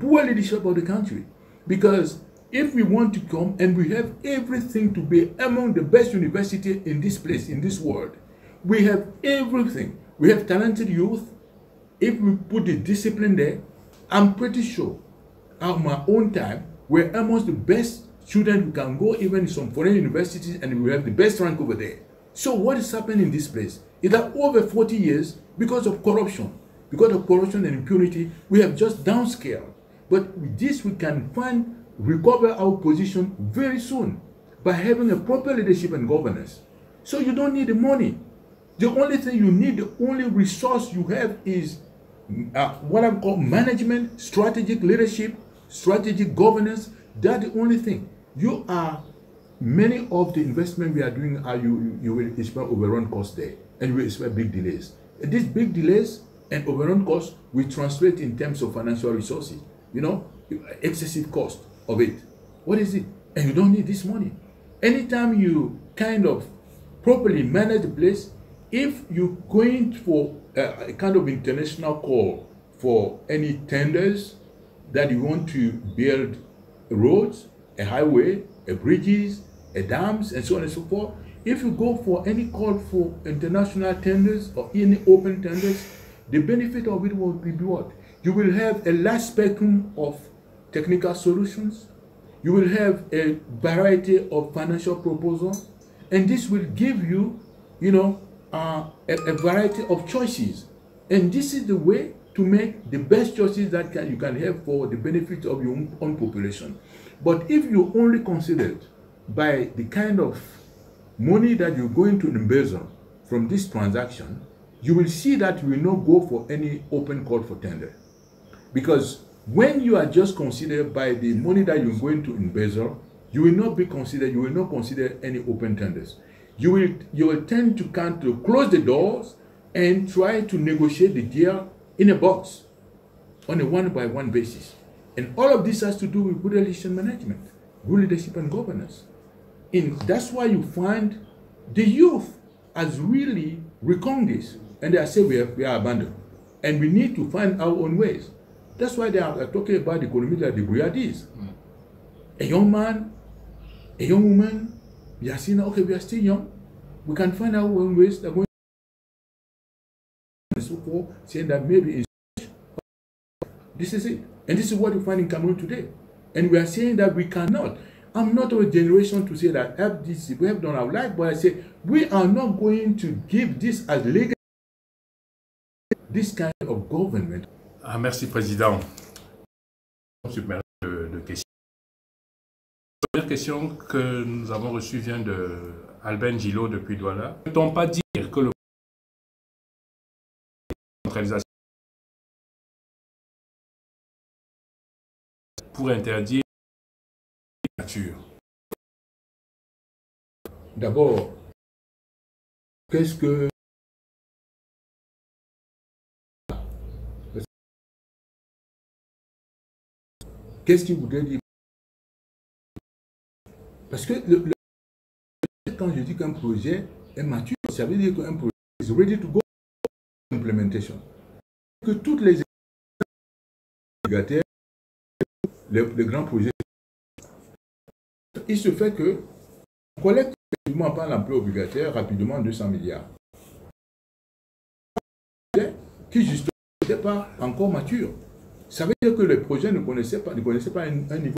poor leadership of the country. Because if we want to come and we have everything to be among the best university in this place, in this world, we have everything. We have talented youth. If we put the discipline there, I'm pretty sure at my own time, we're amongst the best students who can go even in some foreign universities and we have the best rank over there. So what is happening in this place is that over 40 years, because of corruption and impunity, we have just downscaled. But with this, we can recover our position very soon by having a proper leadership and governance. So you don't need the money. The only thing you need, the only resource you have is what I call management, strategic leadership, strategic governance. That's the only thing. Many of the investment we are doing you will expect overrun costs there, and you will expect big delays. And these big delays and overrun costs will translate in terms of financial resources. You know, excessive cost of it. What is it? And you don't need this money. Anytime you kind of properly manage the place, if you're going for a kind of international call for any tenders that you want to build roads, a highway, a bridges, a dams, and so on and so forth, if you go for any call for international tenders or any open tenders, the benefit of it will be what? You will have a large spectrum of technical solutions. You will have a variety of financial proposals, and this will give you, a variety of choices. And this is the way to make the best choices that you can have for the benefit of your own population. But if you only consider by the kind of money that you're going to embezzle from this transaction, you will see that you will not go for any open call for tender. Because when you are just considered by the money that you're going to embezzle, you will not consider any open tenders. You will tend to close the doors and try to negotiate the deal in a box on a one-by-one basis. And all of this has to do with good relation management, good leadership and governance. And that's why you find the youth has really reckoned this. And they say we are abandoned. And we need to find our own ways. That's why they are talking about the economy like the Buyadis. A young man, a young woman, we are saying, okay, we are still young. We can find our own ways. They're going and so forth, saying that maybe this is it. And this is what you find in Cameroon today. And we are saying that we cannot. I'm not of a generation to say that FDC, we have done our life, but I say we are not going to give this as legal, this kind of government. Ah, merci, Président. De questions. La première question que nous avons reçue vient de Albin Gillot depuis Douala. Ne peut-on pas dire que le centralisation pour interdire la nature? D'abord, qu'est-ce qu'il voudrait dire? Parce que quand je dis qu'un projet est mature, ça veut dire qu'un projet is ready to go for implementation. Que toutes les obligataires, les grands projets, il se fait que on collecte effectivement par l'emploi obligataire rapidement 200 milliards. Qui justement n'était pas encore mature. Ça veut dire que les projets ne connaissaient pas un niveau.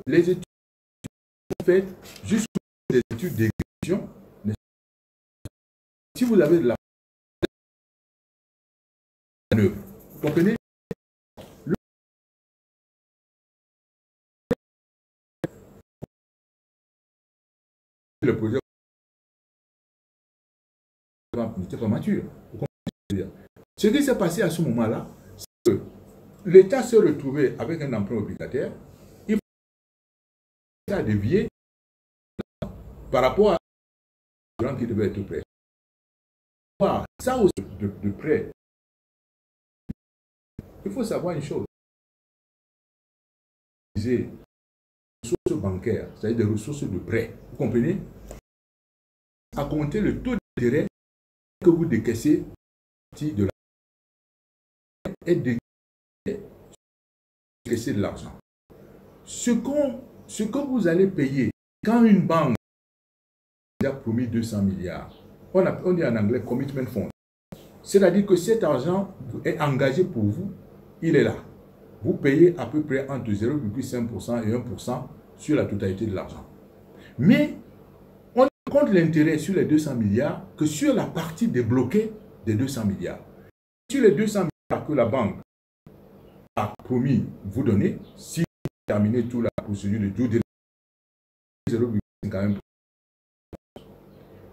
Les études sont faites jusqu'aux études d'exécution. Si vous avez de la manœuvre, vous comprenez? Le projet n'était pas mature. Ce qui s'est passé à ce moment-là, c'est que l'État se retrouvait avec un emprunt obligataire, il faut dévier par rapport à gens qui devaient être prêts. Ça aussi de prêt. Il faut savoir une chose. Des ressources bancaires, c'est-à-dire des ressources de prêt. Vous comprenez? À compter le taux d'intérêt que vous décaissez de la et décaisser de l'argent. Ce que vous allez payer quand une banque a promis 200 milliards, on dit en anglais commitment fund. C'est-à-dire que cet argent est engagé pour vous, il est là. Vous payez à peu près entre 0,5% et 1% sur la totalité de l'argent. Mais on compte l'intérêt sur les 200 milliards que sur la partie débloquée des 200 milliards. Sur les 200 milliards que la banque a promis vous donner, si vous terminez toute la procédure de due diligence, 0,51%.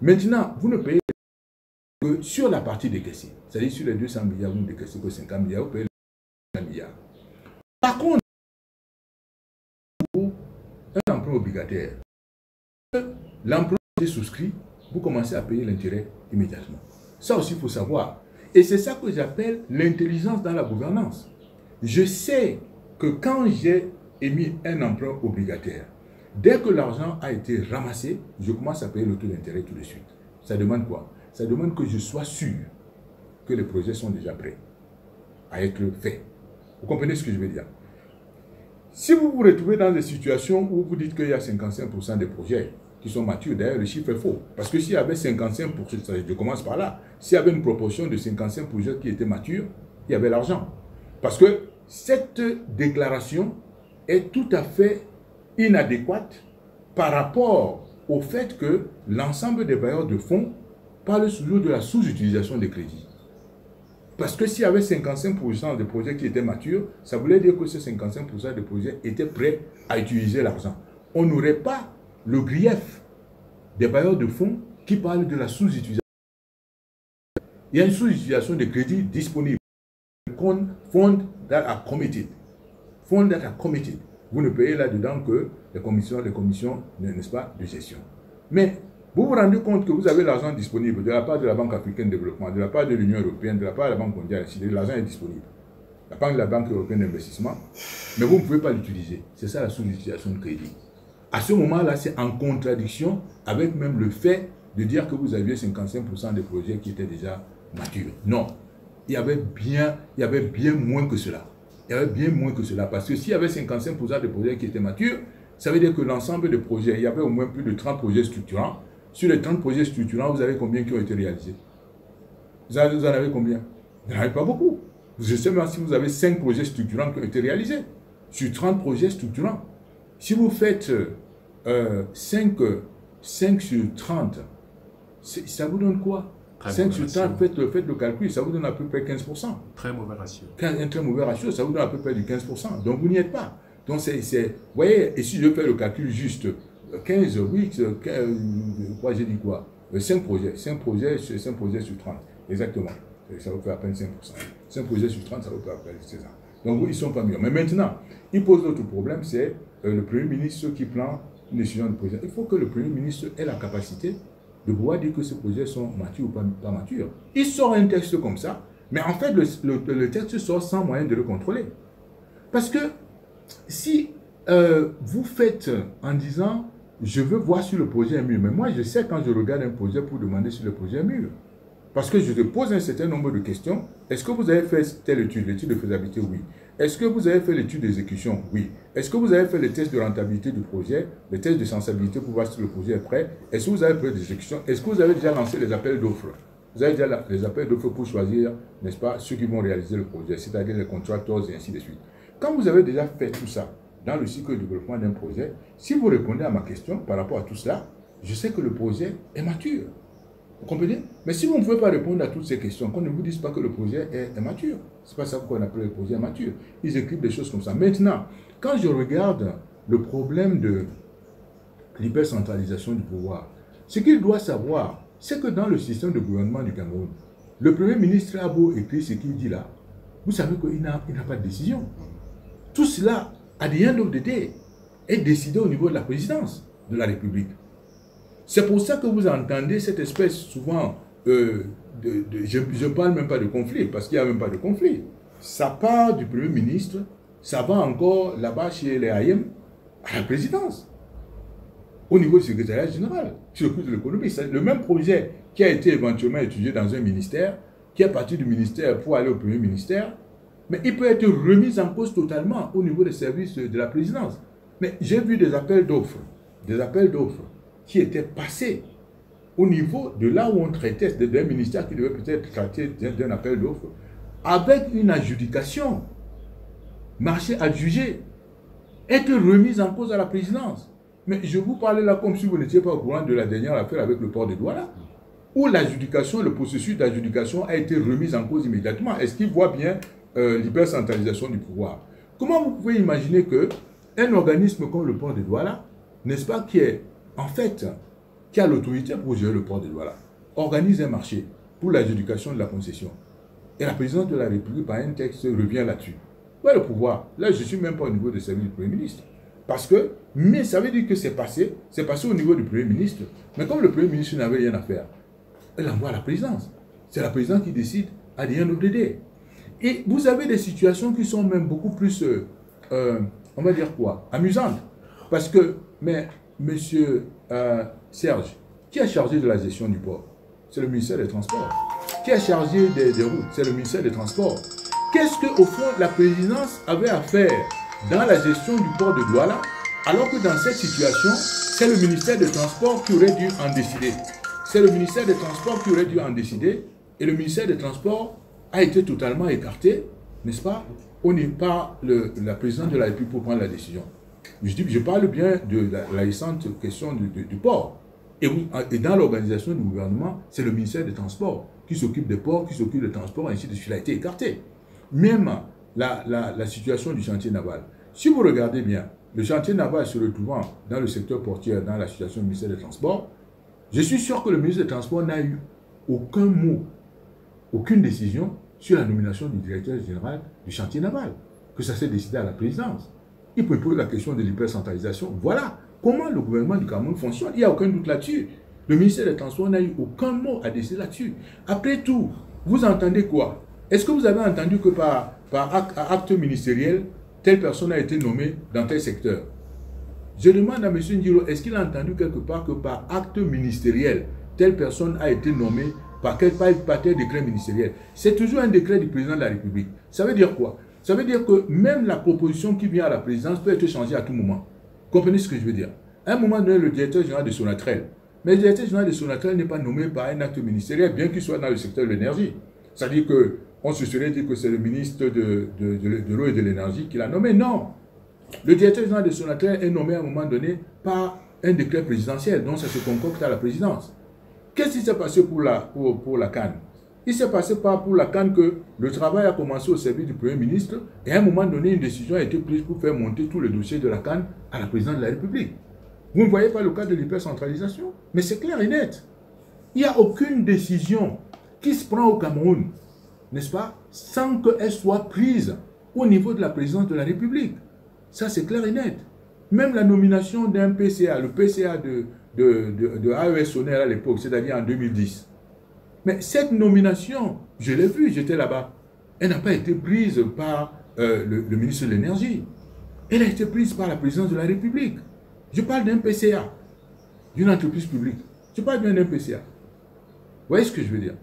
Maintenant, vous ne payez que sur la partie décaissée. C'est-à-dire sur les 200 milliards, vous ne décaissez que 50 milliards, vous payez les 50 milliards. Par contre, pour un emprunt obligataire, l'emprunt est souscrit, vous commencez à payer l'intérêt immédiatement. Ça aussi, il faut savoir. Et c'est ça que j'appelle l'intelligence dans la gouvernance. Je sais que quand j'ai émis un emprunt obligataire, dès que l'argent a été ramassé, je commence à payer le taux d'intérêt tout de suite. Ça demande quoi? Ça demande que je sois sûr que les projets sont déjà prêts à être faits. Vous comprenez ce que je veux dire? Si vous vous retrouvez dans des situations où vous dites qu'il y a 55% des projets qui sont matures, d'ailleurs le chiffre est faux. Parce que s'il y avait 55%, je commence par là, s'il y avait une proportion de 55 projets qui étaient matures, il y avait l'argent. Parce que cette déclaration est tout à fait inadéquate par rapport au fait que l'ensemble des bailleurs de fonds parlent toujours de la sous-utilisation des crédits. Parce que s'il y avait 55% de projets qui étaient matures, ça voulait dire que ces 55% de projets étaient prêts à utiliser l'argent. On n'aurait pas le grief des bailleurs de fonds qui parlent de la sous-utilisation. Il y a une sous-utilisation des crédits disponibles. Funds that are committed. Funds that are committed. Vous ne payez là-dedans que les commissions, n'est-ce pas, de gestion. Mais vous vous rendez compte que vous avez l'argent disponible de la part de la Banque africaine de développement, de la part de l'Union européenne, de la part de la Banque mondiale, l'argent est disponible. La Banque européenne d'investissement, mais vous ne pouvez pas l'utiliser. C'est ça la sous-utilisation de crédit. À ce moment-là, c'est en contradiction avec même le fait de dire que vous aviez 55% des projets qui étaient déjà matures. Non, il y avait bien moins que cela. Il y avait bien moins que cela, parce que s'il y avait 55% des projets qui étaient matures, ça veut dire que l'ensemble des projets, il y avait au moins plus de 30 projets structurants. Sur les 30 projets structurants, vous avez combien qui ont été réalisés? Vous en avez combien? Vous n'en avez pas beaucoup. Je sais même si vous avez 5 projets structurants qui ont été réalisés. Sur 30 projets structurants. Si vous faites 5 sur 30, ça vous donne quoi? 5 sur 30, faites le calcul, ça vous donne à peu près 15%. Très mauvais ratio. Un très mauvais ratio, ça vous donne à peu près du 15%. Donc vous n'y êtes pas. Donc vous voyez, et si je fais le calcul juste, 15, oui, quoi j'ai dit quoi? 5 projets sur 30, exactement. Ça vous fait à peine 5%. 5 projets sur 30, ça vous fait à peine 16 ans. Donc ils ne sont pas mieux. Mais maintenant, il pose l'autre problème, c'est le Premier ministre qui prend une décision de projet. Il faut que le Premier ministre ait la capacité de pouvoir dire que ces projets sont matures ou pas matures. Il sort un texte comme ça, mais en fait, le texte sort sans moyen de le contrôler. Parce que si vous faites en disant, je veux voir si le projet est mûr, mais moi je sais quand je regarde un projet pour demander si le projet est mûr. Parce que je te pose un certain nombre de questions. Est-ce que vous avez fait telle étude, l'étude de faisabilité? Oui. Est-ce que vous avez fait l'étude d'exécution? Oui. Est-ce que vous avez fait les tests de rentabilité du projet, les tests de sensibilité pour voir si le projet est prêt? Est-ce que vous avez fait l'exécution? Est-ce que vous avez déjà lancé les appels d'offres? Vous avez déjà les appels d'offres pour choisir, n'est-ce pas, ceux qui vont réaliser le projet, c'est-à-dire les contractors et ainsi de suite. Quand vous avez déjà fait tout ça dans le cycle de développement d'un projet, si vous répondez à ma question par rapport à tout cela, je sais que le projet est mature. Vous comprenez? Mais si vous ne pouvez pas répondre à toutes ces questions, qu'on ne vous dise pas que le projet est mature. Ce n'est pas ça qu'on appelle le projet mature. Ils écrivent des choses comme ça. Maintenant, quand je regarde le problème de l'hypercentralisation du pouvoir, ce qu'il doit savoir, c'est que dans le système de gouvernement du Cameroun, le Premier ministre a beau écrire ce qu'il dit là, vous savez qu'il n'a pas de décision. Tout cela, à the end of the day, est décidé au niveau de la présidence de la République. C'est pour ça que vous entendez cette espèce souvent je ne parle même pas de conflit, parce qu'il n'y a même pas de conflit. Ça part du Premier ministre, ça va encore là-bas chez les AM, à la présidence, au niveau du secrétariat général, qui s'occupe de l'économie. C'est le même projet qui a été éventuellement étudié dans un ministère, qui est parti du ministère pour aller au Premier ministère, mais il peut être remis en cause totalement au niveau des services de la présidence. Mais j'ai vu des appels d'offres qui étaient passés au niveau de là où on traitait d'un ministère qui devait peut-être traiter d'un appel d'offres, avec une adjudication, marché adjugé, être remise en cause à la présidence. Mais je vous parlais là comme si vous n'étiez pas au courant de la dernière affaire avec le port de Douala, où l'adjudication, le processus d'adjudication a été remis en cause immédiatement. Est-ce qu'il voit bien l'hypercentralisation du pouvoir? Comment vous pouvez imaginer qu'un organisme comme le port de Douala, n'est-ce pas, qui a l'autorité pour gérer le port de Douala, organise un marché pour l'adjudication de la concession, et la présidence de la République, par un texte, revient là-dessus? Où est le pouvoir? Là, je ne suis même pas au niveau du service du Premier ministre. Parce que, mais ça veut dire que c'est passé au niveau du Premier ministre. Mais comme le Premier ministre n'avait rien à faire, elle envoie à la présidence. C'est la présidence qui décide à the end of the day. Et vous avez des situations qui sont même beaucoup plus, on va dire quoi, amusantes. Parce que, mais, monsieur Serge, qui est chargé de la gestion du port? C'est le ministère des Transports. Qui est chargé des routes? C'est le ministère des Transports. Qu'est-ce qu'au fond la présidence avait à faire dans la gestion du port de Douala, alors que dans cette situation, c'est le ministère des Transports qui aurait dû en décider. C'est le ministère des Transports qui aurait dû en décider, et le ministère des Transports a été totalement écarté, n'est-ce pas? On n'est pas la présidence de la République pour prendre la décision. Je parle bien de la récente question du port. Et oui, et dans l'organisation du gouvernement, c'est le ministère des Transports qui s'occupe des ports, qui s'occupe des transports, ainsi de suite. Il a été écarté. Même la situation du chantier naval. Si vous regardez bien, le chantier naval se retrouvant dans le secteur portuaire, dans la situation du ministère des Transports, je suis sûr que le ministre des Transports n'a eu aucun mot, aucune décision sur la nomination du directeur général du chantier naval, que ça s'est décidé à la présidence. Il peut poser la question de l'hypercentralisation. Voilà comment le gouvernement du Cameroun fonctionne. Il n'y a aucun doute là-dessus. Le ministère des Transports n'a eu aucun mot à décider là-dessus. Après tout, vous entendez quoi? Est-ce que vous avez entendu que par acte ministériel, telle personne a été nommée dans tel secteur? Je demande à M. Ndiro, est-ce qu'il a entendu quelque part que par acte ministériel, telle personne a été nommée par tel décret ministériel? C'est toujours un décret du président de la République. Ça veut dire quoi? Ça veut dire que même la proposition qui vient à la présidence peut être changée à tout moment. Comprenez ce que je veux dire? À un moment donné, le directeur général de Sonatrel, mais le directeur général de Sonatrel n'est pas nommé par un acte ministériel, bien qu'il soit dans le secteur de l'énergie. C'est-à-dire qu'on se serait dit que c'est le ministre de l'eau et de l'énergie qui l'a nommé. Non. Le directeur général de Sonatrel est nommé à un moment donné par un décret présidentiel, donc ça se concocte à la présidence. Qu'est-ce qui s'est passé pour la CAN? Il s'est passé pour la CAN que le travail a commencé au service du Premier ministre et à un moment donné, une décision a été prise pour faire monter tout le dossier de la CAN à la présidence de la République. Vous ne voyez pas le cas de l'hypercentralisation? Mais c'est clair et net. Il n'y a aucune décision qui se prend au Cameroun, n'est-ce pas, sans qu'elle soit prise au niveau de la présidence de la République. Ça, c'est clair et net. Même la nomination d'un PCA, le PCA de AES Sonel à l'époque, c'est-à-dire en 2010. Mais cette nomination, je l'ai vue, j'étais là-bas, elle n'a pas été prise par le ministre de l'Énergie. Elle a été prise par la présidence de la République. Je parle d'un PCA, d'une entreprise publique. Je parle bien d'un PCA. Vous voyez ce que je veux dire?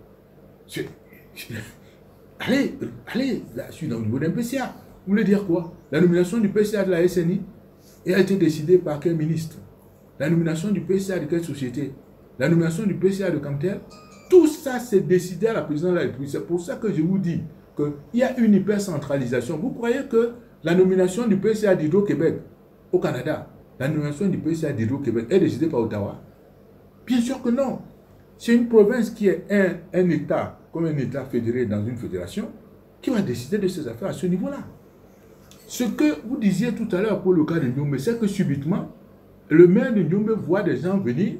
Allez, là, je suis au niveau d'un PCA. Vous voulez dire quoi? La nomination du PCA de la SNI a été décidée par quel ministre? La nomination du PCA de quelle société? La nomination du PCA de Camtel? Tout ça, c'est décidé à la présidence de la République. C'est pour ça que je vous dis qu'il y a une hypercentralisation. Vous croyez que la nomination du PCA d'Hydro-Québec au Canada, la nomination du PCA d'Hydro-Québec est décidée par Ottawa? Bien sûr que non. C'est une province qui est un État, comme un État fédéré dans une fédération, qui va décider de ses affaires à ce niveau-là. Ce que vous disiez tout à l'heure pour le cas de Ndiombe, c'est que subitement, le maire de Ndiombe voit des gens venir,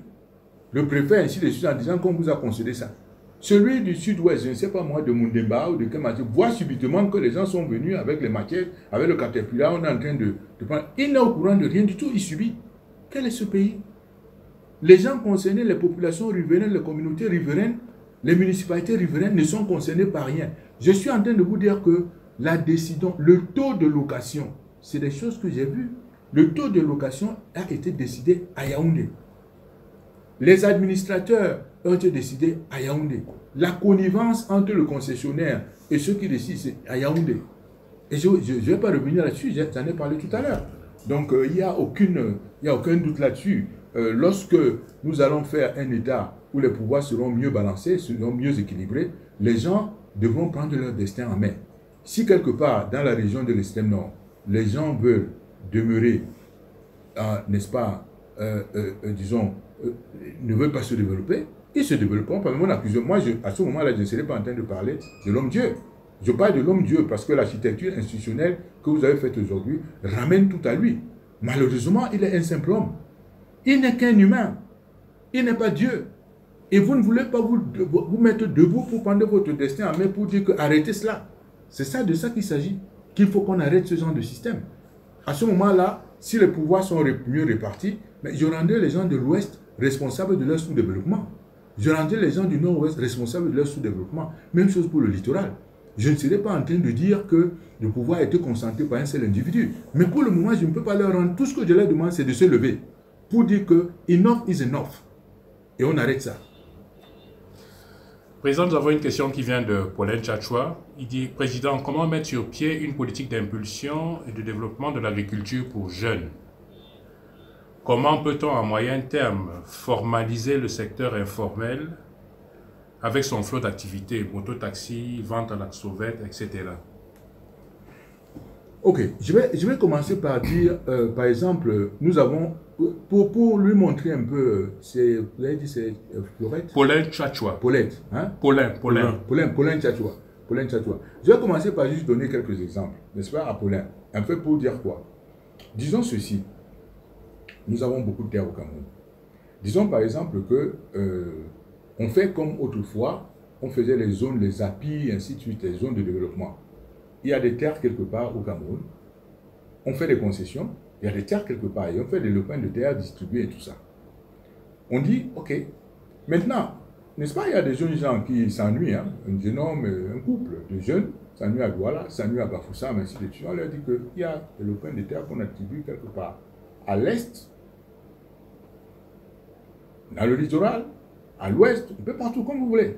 le préfet ainsi de suite, en disant qu'on vous a concédé ça. Celui du sud-ouest, je ne sais pas moi, de Mundemba ou de Kemati, voit subitement que les gens sont venus avec les maquettes, avec le caterpillar, on est en train de prendre. Il n'est au courant de rien du tout, il subit. Quel est ce pays? Les gens concernés, les populations riveraines, les communautés riveraines, les municipalités riveraines ne sont concernées par rien. Je suis en train de vous dire que la décision, le taux de location, c'est des choses que j'ai vues. Le taux de location a été décidé à Yaoundé. Les administrateurs ont été décidés à Yaoundé. La connivence entre le concessionnaire et ceux qui décident, c'est à Yaoundé. Et je ne vais pas revenir là-dessus, j'en ai parlé tout à l'heure. Donc, il n'y a aucun doute là-dessus. Lorsque nous allons faire un État où les pouvoirs seront mieux balancés, seront mieux équilibrés, les gens devront prendre leur destin en main. Si quelque part, dans la région de l'extrême nord, les gens veulent demeurer, n'est-ce pas, disons, ne veulent pas se développer, ils se développeront. Moi, à ce moment-là, je ne serai pas en train de parler de l'homme-dieu. Je parle de l'homme-dieu parce que l'architecture institutionnelle que vous avez faite aujourd'hui ramène tout à lui. Malheureusement, il est un simple homme. Il n'est qu'un humain. Il n'est pas Dieu. Et vous ne voulez pas vous mettre debout pour prendre votre destin en main pour dire que arrêtez cela. C'est ça de ça qu'il s'agit. Qu'il faut qu'on arrête ce genre de système. À ce moment-là, si les pouvoirs sont mieux répartis, mais je rendrai les gens de l'Ouest responsables de leur sous-développement. Je rendrai les gens du Nord-Ouest responsables de leur sous-développement. Même chose pour le littoral. Je ne serai pas en train de dire que le pouvoir a été concentré par un seul individu. Mais pour le moment, je ne peux pas leur rendre. Tout ce que je leur demande, c'est de se lever pour dire que enough is enough. Et on arrête ça. Président, nous avons une question qui vient de Paulin Tchatchoua. Il dit, Président, comment mettre sur pied une politique d'impulsion et de développement de l'agriculture pour jeunes? Comment peut-on à moyen terme formaliser le secteur informel avec son flot d'activités, mototaxi, vente à la sauvette, etc. Ok, je vais commencer par dire, par exemple, nous avons, pour lui montrer un peu, vous avez dit c'est Florette? Paulin Tchatchoua. Paulette, hein? Paulin Tchatchoua. Je vais commencer par juste donner quelques exemples, n'est-ce pas, à Paulin? Un peu pour dire quoi? Disons ceci, nous avons beaucoup de terres au Cameroun. Disons par exemple que on fait comme autrefois, on faisait les zones, les API, ainsi de suite, les zones de développement. Il y a des terres quelque part au Cameroun, on fait des concessions, il y a des terres quelque part, et on fait des lopins de terre distribués et tout ça. On dit, ok, maintenant, n'est-ce pas, il y a des jeunes gens qui s'ennuient, hein? Un jeune homme, un couple de jeunes s'ennuient à Douala, s'ennuient à Bafoussam, ainsi de suite. On leur dit qu'il y a des lopins de terre qu'on attribue quelque part à l'est, dans le littoral, à l'ouest, un peu partout, comme vous voulez.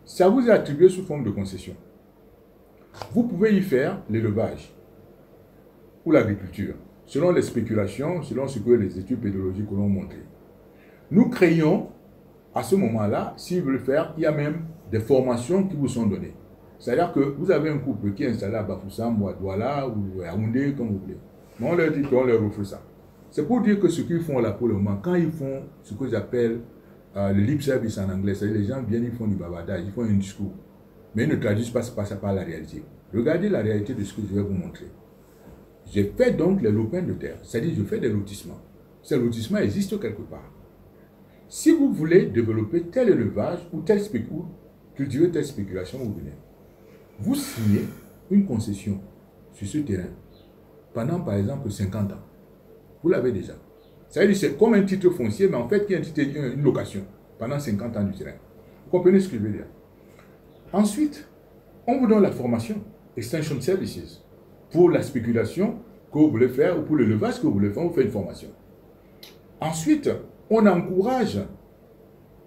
Ça vous est attribué sous forme de concession. Vous pouvez y faire l'élevage ou l'agriculture, selon les spéculations, selon ce que les études pédologiques l'ont montré. Nous créons, à ce moment-là, s'ils veulent faire, il y a même des formations qui vous sont données. C'est-à-dire que vous avez un couple qui est installé à Bafoussam ou à Douala ou à Yaoundé, comme vous voulez. Mais on leur dit qu'on leur offre ça. C'est pour dire que ce qu'ils font là pour le moment, quand ils font ce que j'appelle le lip service en anglais, c'est-à-dire les gens viennent, ils font du bavardage, ils font un discours, mais ils ne traduisent pas ça par la réalité. Regardez la réalité de ce que je vais vous montrer. J'ai fait donc les lopins de terre, c'est-à-dire je fais des lotissements. Ces lotissements existent quelque part. Si vous voulez développer tel élevage ou cultiver telle spéculation, vous venez. Vous signez une concession sur ce terrain pendant par exemple 50 ans. Vous l'avez déjà. Ça veut dire que c'est comme un titre foncier, mais en fait, il y a une location pendant 50 ans du terrain. Vous comprenez ce que je veux dire? Ensuite, on vous donne la formation, Extension Services, pour la spéculation que vous voulez faire ou pour l'élevage que vous voulez faire, on vous fait une formation. Ensuite, on encourage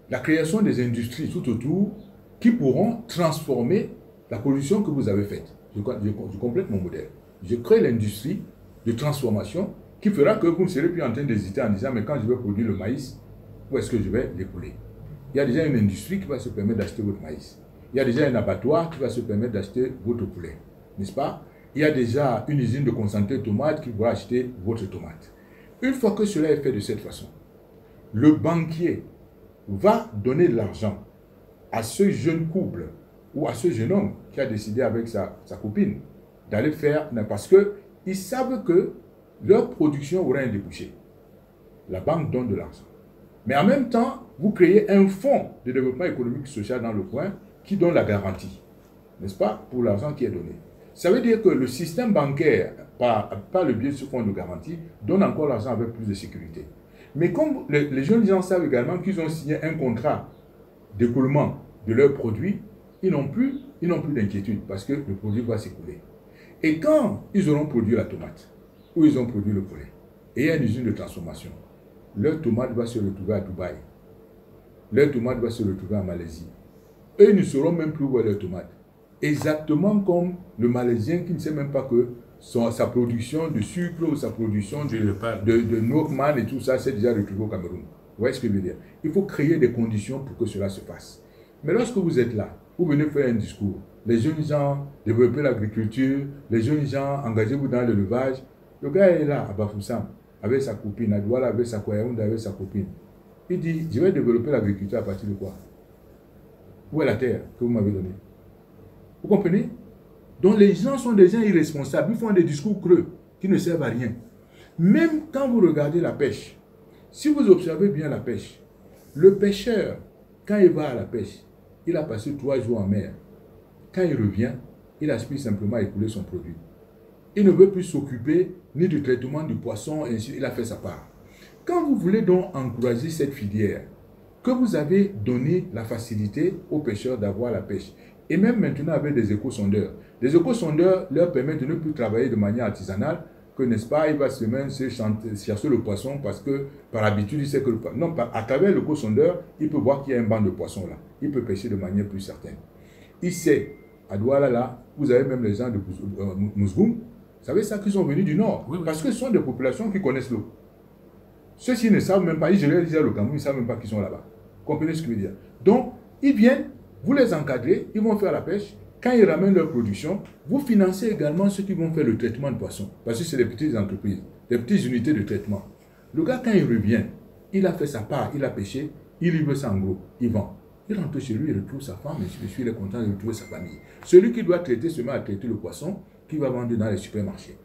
la création des industries tout autour qui pourront transformer la production que vous avez faite. Je complète mon modèle. Je crée l'industrie de transformation qui fera que vous ne serez plus en train d'hésiter en disant mais quand je vais produire le maïs, où est-ce que je vais l'écouler? Il y a déjà une industrie qui va se permettre d'acheter votre maïs. Il y a déjà un abattoir qui va se permettre d'acheter votre poulet. N'est-ce pas? Il y a déjà une usine de concentré de tomates qui va acheter votre tomate. Une fois que cela est fait de cette façon, le banquier va donner de l'argent à ce jeune couple ou à ce jeune homme qui a décidé avec sa copine d'aller faire, parce qu'ils savent que leur production aura un débouché. La banque donne de l'argent. Mais en même temps, vous créez un fonds de développement économique et social dans le coin qui donne la garantie, n'est-ce pas, pour l'argent qui est donné. Ça veut dire que le système bancaire, par le biais de ce fonds de garantie, donne encore l'argent avec plus de sécurité. Mais comme les jeunes gens savent également qu'ils ont signé un contrat d'écoulement de leurs produits, ils n'ont plus d'inquiétude parce que le produit va s'écouler. Et quand ils auront produit la tomate, ou ils ont produit le poulet, et il y a une usine de transformation, leur tomate va se retrouver à Dubaï, leur tomate va se retrouver en Malaisie. Eux, ils ne sauront même plus où est leur tomate. Exactement comme le Malaisien qui ne sait même pas que sa production de sucre ou sa production de Nookman et tout ça, c'est déjà retrouvé au Cameroun. Vous voyez ce que je veux dire? Il faut créer des conditions pour que cela se fasse. Mais lorsque vous êtes là, vous venez faire un discours, les jeunes gens, développer l'agriculture, les jeunes gens, engagez-vous dans l'élevage. Le gars est là, à Bafoussam, avec sa copine, à Douala avec sa Koyaounda avec sa copine. Il dit, je vais développer l'agriculture à partir de quoi? Où est la terre que vous m'avez donnée? Vous comprenez? Donc les gens sont des gens irresponsables, ils font des discours creux qui ne servent à rien. Même quand vous regardez la pêche, si vous observez bien la pêche, le pêcheur, quand il va à la pêche, il a passé 3 jours en mer. Quand il revient, il aspire simplement à écouler son produit. Il ne veut plus s'occuper ni du traitement du poisson, ainsi il a fait sa part. Quand vous voulez donc encourager cette filière, que vous avez donné la facilité aux pêcheurs d'avoir la pêche, et même maintenant avec des éco-sondeurs. Les éco-sondeurs leur permettent de ne plus travailler de manière artisanale, que n'est-ce pas, il va se chercher le poisson parce que par habitude il sait que le poisson. Non, à travers l'éco-sondeur, il peut voir qu'il y a un banc de poissons là. Il peut pêcher de manière plus certaine. Il sait, à Douala là, vous avez même les gens de Mousgoum, vous savez ça, qu'ils sont venus du nord, oui, oui. Parce que ce sont des populations qui connaissent l'eau. Ceux-ci ne savent même pas, ils gèrent déjà le Cameroun, ils ne savent même pas qu'ils sont là-bas. Comprenez ce que je veux dire? Donc, ils viennent, vous les encadrez, ils vont faire la pêche. Quand ils ramènent leur production, vous financez également ceux qui vont faire le traitement de poissons. Parce que c'est des petites entreprises, des petites unités de traitement. Le gars, quand il revient, il a fait sa part, il a pêché, il livre ça en gros, il vend. Il rentre chez lui, il retrouve sa femme, il est content de retrouver sa famille. Celui qui doit traiter se met à traiter le poisson qu'il va vendre dans les supermarchés.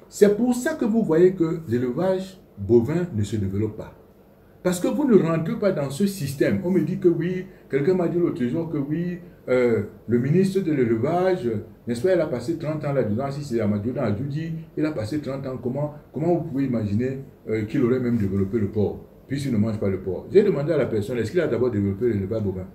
C'est pour ça que vous voyez que l'élevage bovin ne se développe pas. Parce que vous ne rentrez pas dans ce système. On me dit que oui, quelqu'un m'a dit l'autre jour que oui, le ministre de l'élevage, n'est-ce pas, il a passé 30 ans là-dedans, si c'est Amadou Adjoudi, il a passé 30 ans, comment vous pouvez imaginer qu'il aurait même développé le porc, puisqu'il ne mange pas le porc. J'ai demandé à la personne, est-ce qu'il a d'abord développé l'élevage bovin?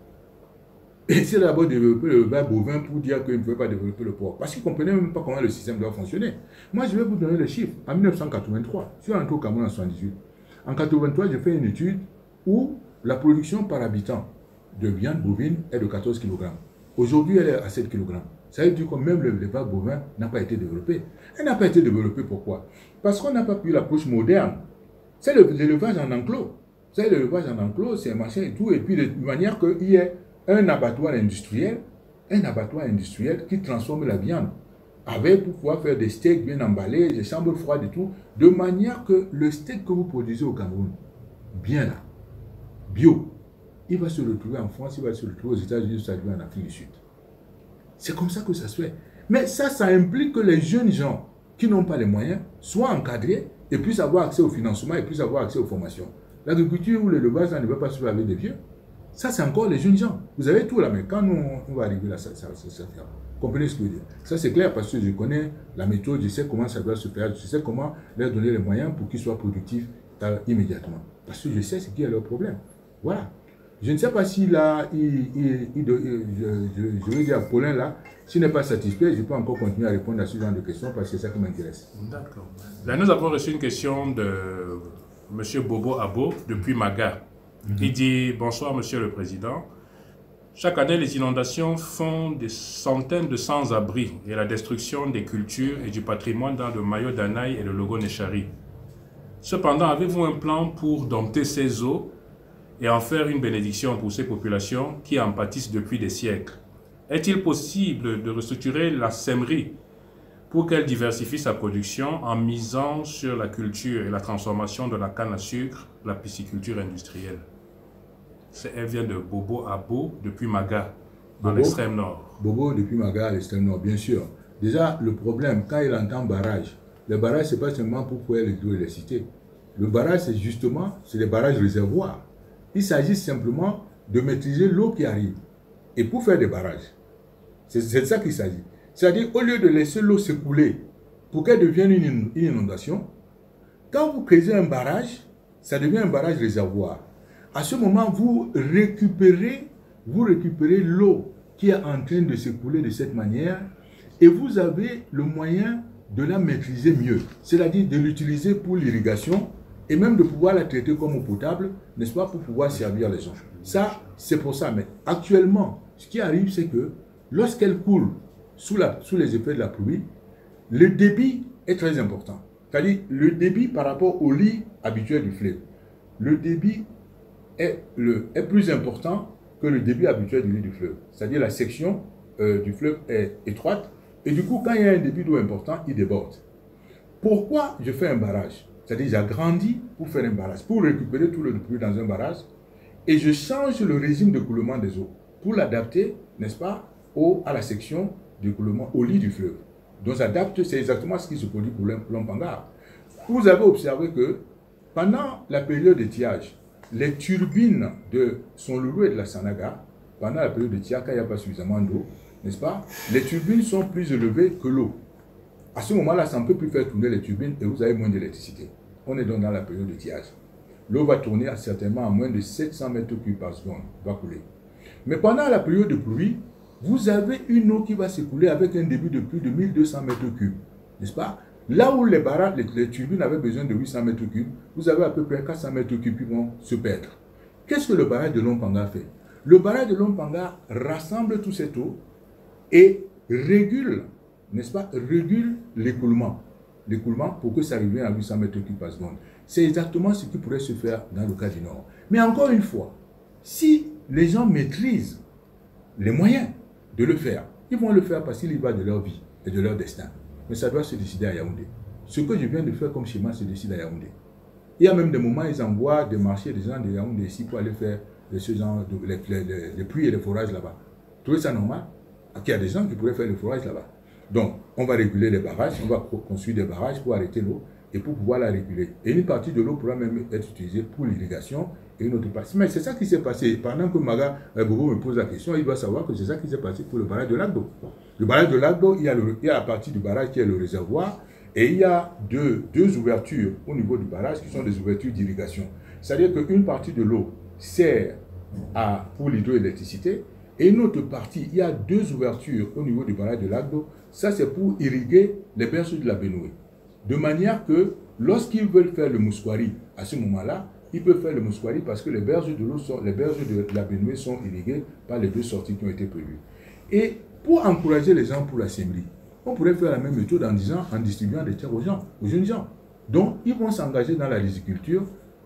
Et s'il a d'abord développé l'élevage bovin pour dire qu'il ne pouvait pas développer le porc, parce qu'il ne comprenait même pas comment le système doit fonctionner. Moi, je vais vous donner les chiffres. En 1983, je suis rentré au Cameroun en 1978. En 1983, j'ai fait une étude où la production par habitant de viande bovine est de 14 kg. Aujourd'hui, elle est à 7 kg. Ça veut dire que même l'élevage bovin n'a pas été développé. Elle n'a pas été développée pourquoi? Parce qu'on n'a pas pris l'approche moderne. C'est l'élevage en enclos. C'est l'élevage en enclos, c'est un machin et tout. Et puis de manière qu'il y ait un abattoir industriel qui transforme la viande. Avec pour pouvoir faire des steaks bien emballés, des chambres froides et tout, de manière que le steak que vous produisez au Cameroun, bien là, bio, il va se retrouver en France, il va se retrouver aux États-Unis, ça va en Afrique du Sud. C'est comme ça que ça se fait. Mais ça implique que les jeunes gens qui n'ont pas les moyens soient encadrés et puissent avoir accès au financement et puissent avoir accès aux formations. L'agriculture ou l'élevage, ça ne va pas se faire avec des vieux. Ça, c'est encore les jeunes gens. Vous avez tout là, mais quand on va arriver là, ça fait. Comprenez ce que je veux dire? Ça, c'est clair parce que je connais la méthode, je sais comment ça doit se faire, je sais comment leur donner les moyens pour qu'ils soient productifs immédiatement. Parce que je sais ce qui est leur problème. Voilà. Je ne sais pas si là, je veux dire à Paulin là, s'il n'est pas satisfait, je peux encore continuer à répondre à ce genre de questions parce que c'est ça qui m'intéresse. D'accord. Là, nous avons reçu une question de M. Bobo Abo depuis Maga. Il dit: bonsoir, Monsieur le Président. Chaque année, les inondations font des centaines de sans-abri et la destruction des cultures et du patrimoine dans le Mayo d'Anaï et le Logo-Nechari. Cependant, avez-vous un plan pour dompter ces eaux et en faire une bénédiction pour ces populations qui en pâtissent depuis des siècles? Est-il possible de restructurer la sèmerie pour qu'elle diversifie sa production en misant sur la culture et la transformation de la canne à sucre, la pisciculture industrielle? Elle vient de Bobo Abo depuis Maga, dans l'extrême nord. Bobo depuis Maga, à l'extrême nord, bien sûr. Déjà, le problème, quand il entend barrage, le barrage, ce n'est pas seulement pour pouvoir l'hydroélectricité. Le barrage, c'est justement, c'est les barrages réservoirs. Il s'agit simplement de maîtriser l'eau qui arrive. Et pour faire des barrages, c'est de ça qu'il s'agit. C'est-à-dire, au lieu de laisser l'eau s'écouler pour qu'elle devienne une inondation, quand vous créez un barrage, ça devient un barrage réservoir. À ce moment, vous récupérez l'eau qui est en train de s'écouler de cette manière et vous avez le moyen de la maîtriser mieux. C'est-à-dire de l'utiliser pour l'irrigation et même de pouvoir la traiter comme eau potable, n'est-ce pas, pour pouvoir servir les gens. Ça, c'est pour ça. Mais actuellement, ce qui arrive, c'est que lorsqu'elle coule sous les effets de la pluie, le débit est très important. C'est-à-dire le débit par rapport au lit habituel du fleuve. Le débit est plus important que le débit habituel du lit du fleuve. C'est-à-dire la section du fleuve est étroite et du coup, quand il y a un débit d'eau important, il déborde. Pourquoi je fais un barrage? C'est-à-dire j'agrandis pour faire un barrage, pour récupérer tout le pluie dans un barrage et je change le régime de coulement des eaux pour l'adapter, n'est-ce pas, à la section de coulement, au lit du fleuve. Donc j'adapte, c'est exactement ce qui se produit pour l'Ompanga. Vous avez observé que pendant la période d'étiage, les turbines de Sonlulu et de la Sanaga, pendant la période d'étiage, quand il n'y a pas suffisamment d'eau, n'est-ce pas, les turbines sont plus élevées que l'eau. À ce moment-là, ça ne peut plus faire tourner les turbines et vous avez moins d'électricité. On est donc dans la période d'étiage. L'eau va tourner certainement à moins de 700 mètres cubes par seconde, va couler. Mais pendant la période de pluie, vous avez une eau qui va s'écouler avec un débit de plus de 1200 mètres cubes, n'est-ce pas? Là où les barrages, les turbines avaient besoin de 800 mètres cubes, vous avez à peu près 400 mètres cubes qui vont se perdre. Qu'est-ce que le barrage de l'Ompanga fait? Le barrage de l'Ompanga rassemble toute cette eau et régule, n'est-ce pas, régule l'écoulement pour que ça revienne à 800 mètres cubes par seconde. C'est exactement ce qui pourrait se faire dans le cas du Nord. Mais encore une fois, si les gens maîtrisent les moyens de le faire, ils vont le faire parce qu'il y va de leur vie et de leur destin. Mais ça doit se décider à Yaoundé. Ce que je viens de faire comme schéma se décide à Yaoundé. Il y a même des moments où ils envoient des marchés des gens de Yaoundé ici pour aller faire ce genre les pluies et les forages là-bas. Vous trouvez ça normal? Il y a des gens qui pourraient faire le forage là-bas. Donc, on va réguler les barrages, on va construire des barrages pour arrêter l'eau et pour pouvoir la réguler. Et une partie de l'eau pourra même être utilisée pour l'irrigation et une autre partie. Mais c'est ça qui s'est passé. Pendant que Maga Bobo me pose la question, il doit savoir que c'est ça qui s'est passé pour le barrage de Lagdo. Le barrage de Lagdo, il y a la partie du barrage qui est le réservoir et il y a deux ouvertures au niveau du barrage qui sont des ouvertures d'irrigation. C'est-à-dire qu'une partie de l'eau sert pour l'hydroélectricité et une autre partie, il y a deux ouvertures au niveau du barrage de Lagdo. Ça, c'est pour irriguer les berges de la Benoué. De manière que lorsqu'ils veulent faire le Moussouari, à ce moment-là, ils peuvent faire le Moussouari parce que les berges de la Benoué sont irriguées par les deux sorties qui ont été prévues. Et pour encourager les gens pour la sèmerie, on pourrait faire la même méthode en distribuant des terres aux jeunes gens. Donc, ils vont s'engager dans la riziculture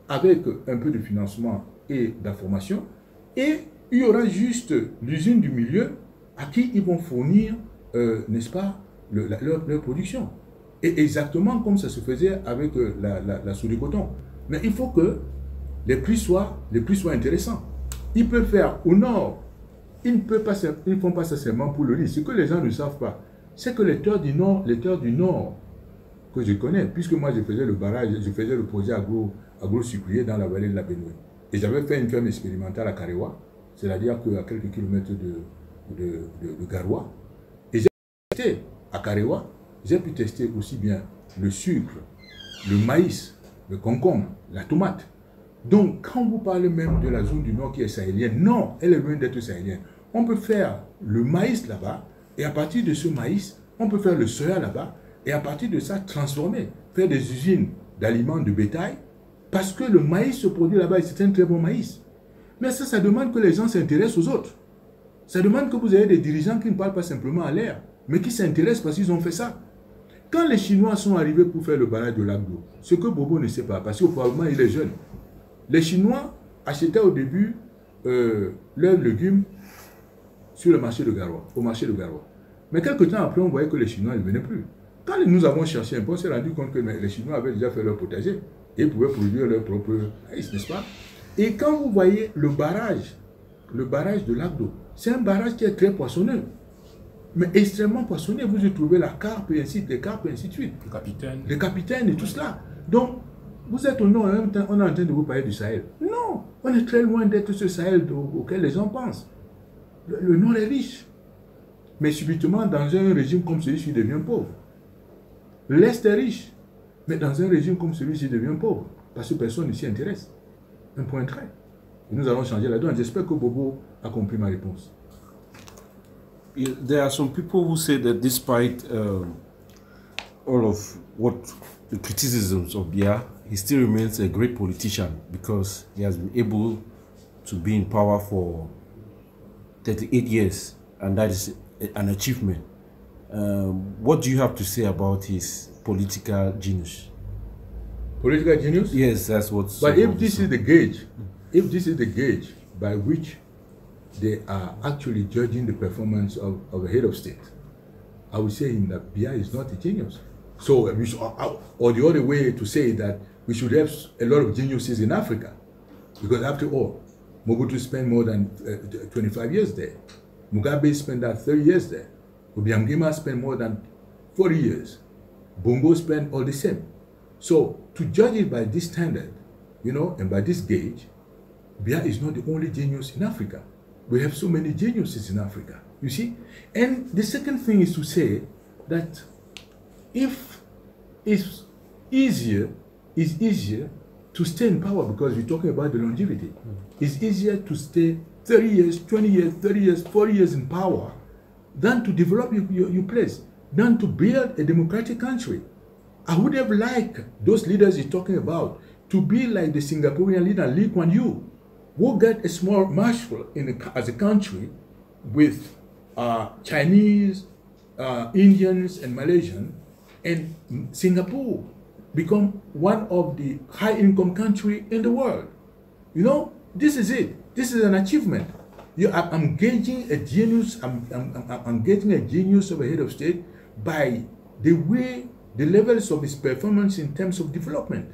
avec un peu de financement et d'information. Et il y aura juste l'usine du milieu à qui ils vont fournir, n'est-ce pas, leur production. Et exactement comme ça se faisait avec la soude de coton. Mais il faut que les prix soient intéressants. Ils peuvent faire au nord, ils ne font pas ça seulement pour le riz. Ce que les gens ne savent pas, c'est que les terres du nord que je connais, puisque moi je faisais le barrage, je faisais le projet agro-sucrier dans la vallée de la Benoué. Et j'avais fait une ferme expérimentale à Karewa, c'est-à-dire qu'à quelques kilomètres de Garoua. Et j'ai testé à Karewa, j'ai pu tester aussi bien le sucre, le maïs, le concombre, la tomate. Donc, quand vous parlez même de la zone du nord qui est sahélienne, non, elle est loin d'être sahélienne. On peut faire le maïs là-bas, et à partir de ce maïs, on peut faire le soya là-bas, et à partir de ça, transformer, faire des usines d'aliments de bétail, parce que le maïs se produit là-bas et c'est un très bon maïs. Mais ça demande que les gens s'intéressent aux autres. Ça demande que vous ayez des dirigeants qui ne parlent pas simplement à l'air, mais qui s'intéressent parce qu'ils ont fait ça. Quand les Chinois sont arrivés pour faire le barrage de Lagdo, ce que Bobo ne sait pas, parce que probablement il est jeune, les Chinois achetaient au début leurs légumes sur le marché de Garoua, au marché de Garoua. Mais quelques temps après, on voyait que les Chinois ne venaient plus. Quand nous avons cherché un peu, on s'est rendu compte que les Chinois avaient déjà fait leur potager et pouvaient produire leur propre maïs, n'est-ce pas? Et quand vous voyez le barrage de Lagdo, c'est un barrage qui est très poissonneux, mais extrêmement poissonneux. Vous y trouvez la carpe et ainsi de suite. Le capitaine. Les capitaines et tout cela. Donc, Vous êtes au nord, en même temps, on est en train de vous parler du Sahel. Non, on est très loin d'être ce Sahel auquel les gens pensent. Le nord est riche. Mais subitement, dans un régime comme celui-ci, il devient pauvre. L'Est est riche. Mais dans un régime comme celui-ci, il devient pauvre. Parce que personne ne s'y intéresse. Un point trait. Et nous allons changer la donne. J'espère que Bobo a compris ma réponse. There are some people who say that despite all of what the criticisms of Biya, he still remains a great politician because he has been able to be in power for 38 years, and that is an achievement. What do you have to say about his political genius? Political genius? Yes, that's what. But if this is the gauge, by which they are actually judging the performance of a head of state, I would say that Biya is not a genius. So, or the other way to say that we should have a lot of geniuses in Africa, because after all, Mobutu spent more than 25 years there. Mugabe spent that 30 years there. Obiangema spent more than 40 years. Bongo spent all the same. So, to judge it by this standard, and by this gauge, Biya is not the only genius in Africa. We have so many geniuses in Africa, you see? And the second thing is to say that if it's easier to stay in power, because we're talking about the longevity, it's easier to stay 30 years, 20 years, 30 years, 40 years in power than to develop your place, than to build a democratic country. I would have liked those leaders you're talking about to be like the Singaporean leader Lee Kuan Yew, who got a small marshal as a country with Chinese, Indians, and Malaysians, and Singapore become one of the high-income countries in the world. This is it. This is an achievement. I'm gauging a genius. I'm getting a genius of a head of state by the levels of his performance in terms of development,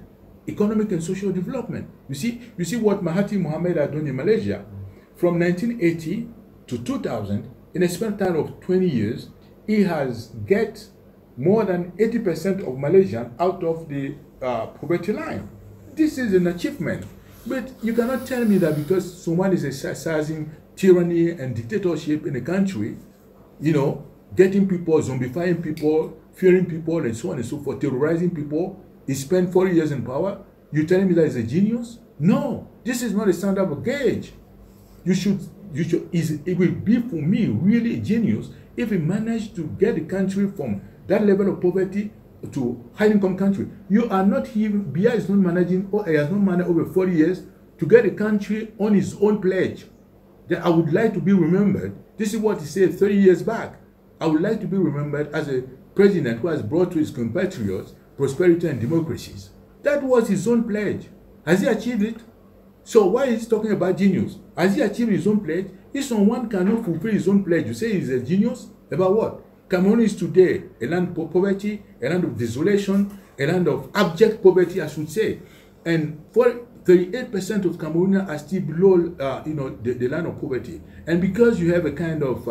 economic and social development. You see what Mahathir Mohamad had done in Malaysia. From 1980 to 2000, in a span time of 20 years, he has get more than 80% of Malaysians out of the poverty line. This is an achievement. But you cannot tell me that because someone is exercising tyranny and dictatorship in a country, getting people, zombifying people, fearing people, and so on and so forth, terrorizing people, he spent 40 years in power, you telling me that he's a genius? No, this is not a standard of gauge. It will be for me really a genius if he managed to get the country from that level of poverty to high-income country. Biya is not managing, or he has not managed over 40 years to get the country on his own pledge. That I would like to be remembered. This is what he said 30 years back. I would like to be remembered as a president who has brought to his compatriots prosperity and democracies. That was his own pledge. Has he achieved it? So why is he talking about genius? Has he achieved his own pledge? If someone cannot fulfill his own pledge, you say he's a genius? About what? Cameroon is today a land of poverty, a land of desolation, a land of abject poverty, I should say. And 38% of Cameroonians are still below, the line of poverty. And because you have a kind of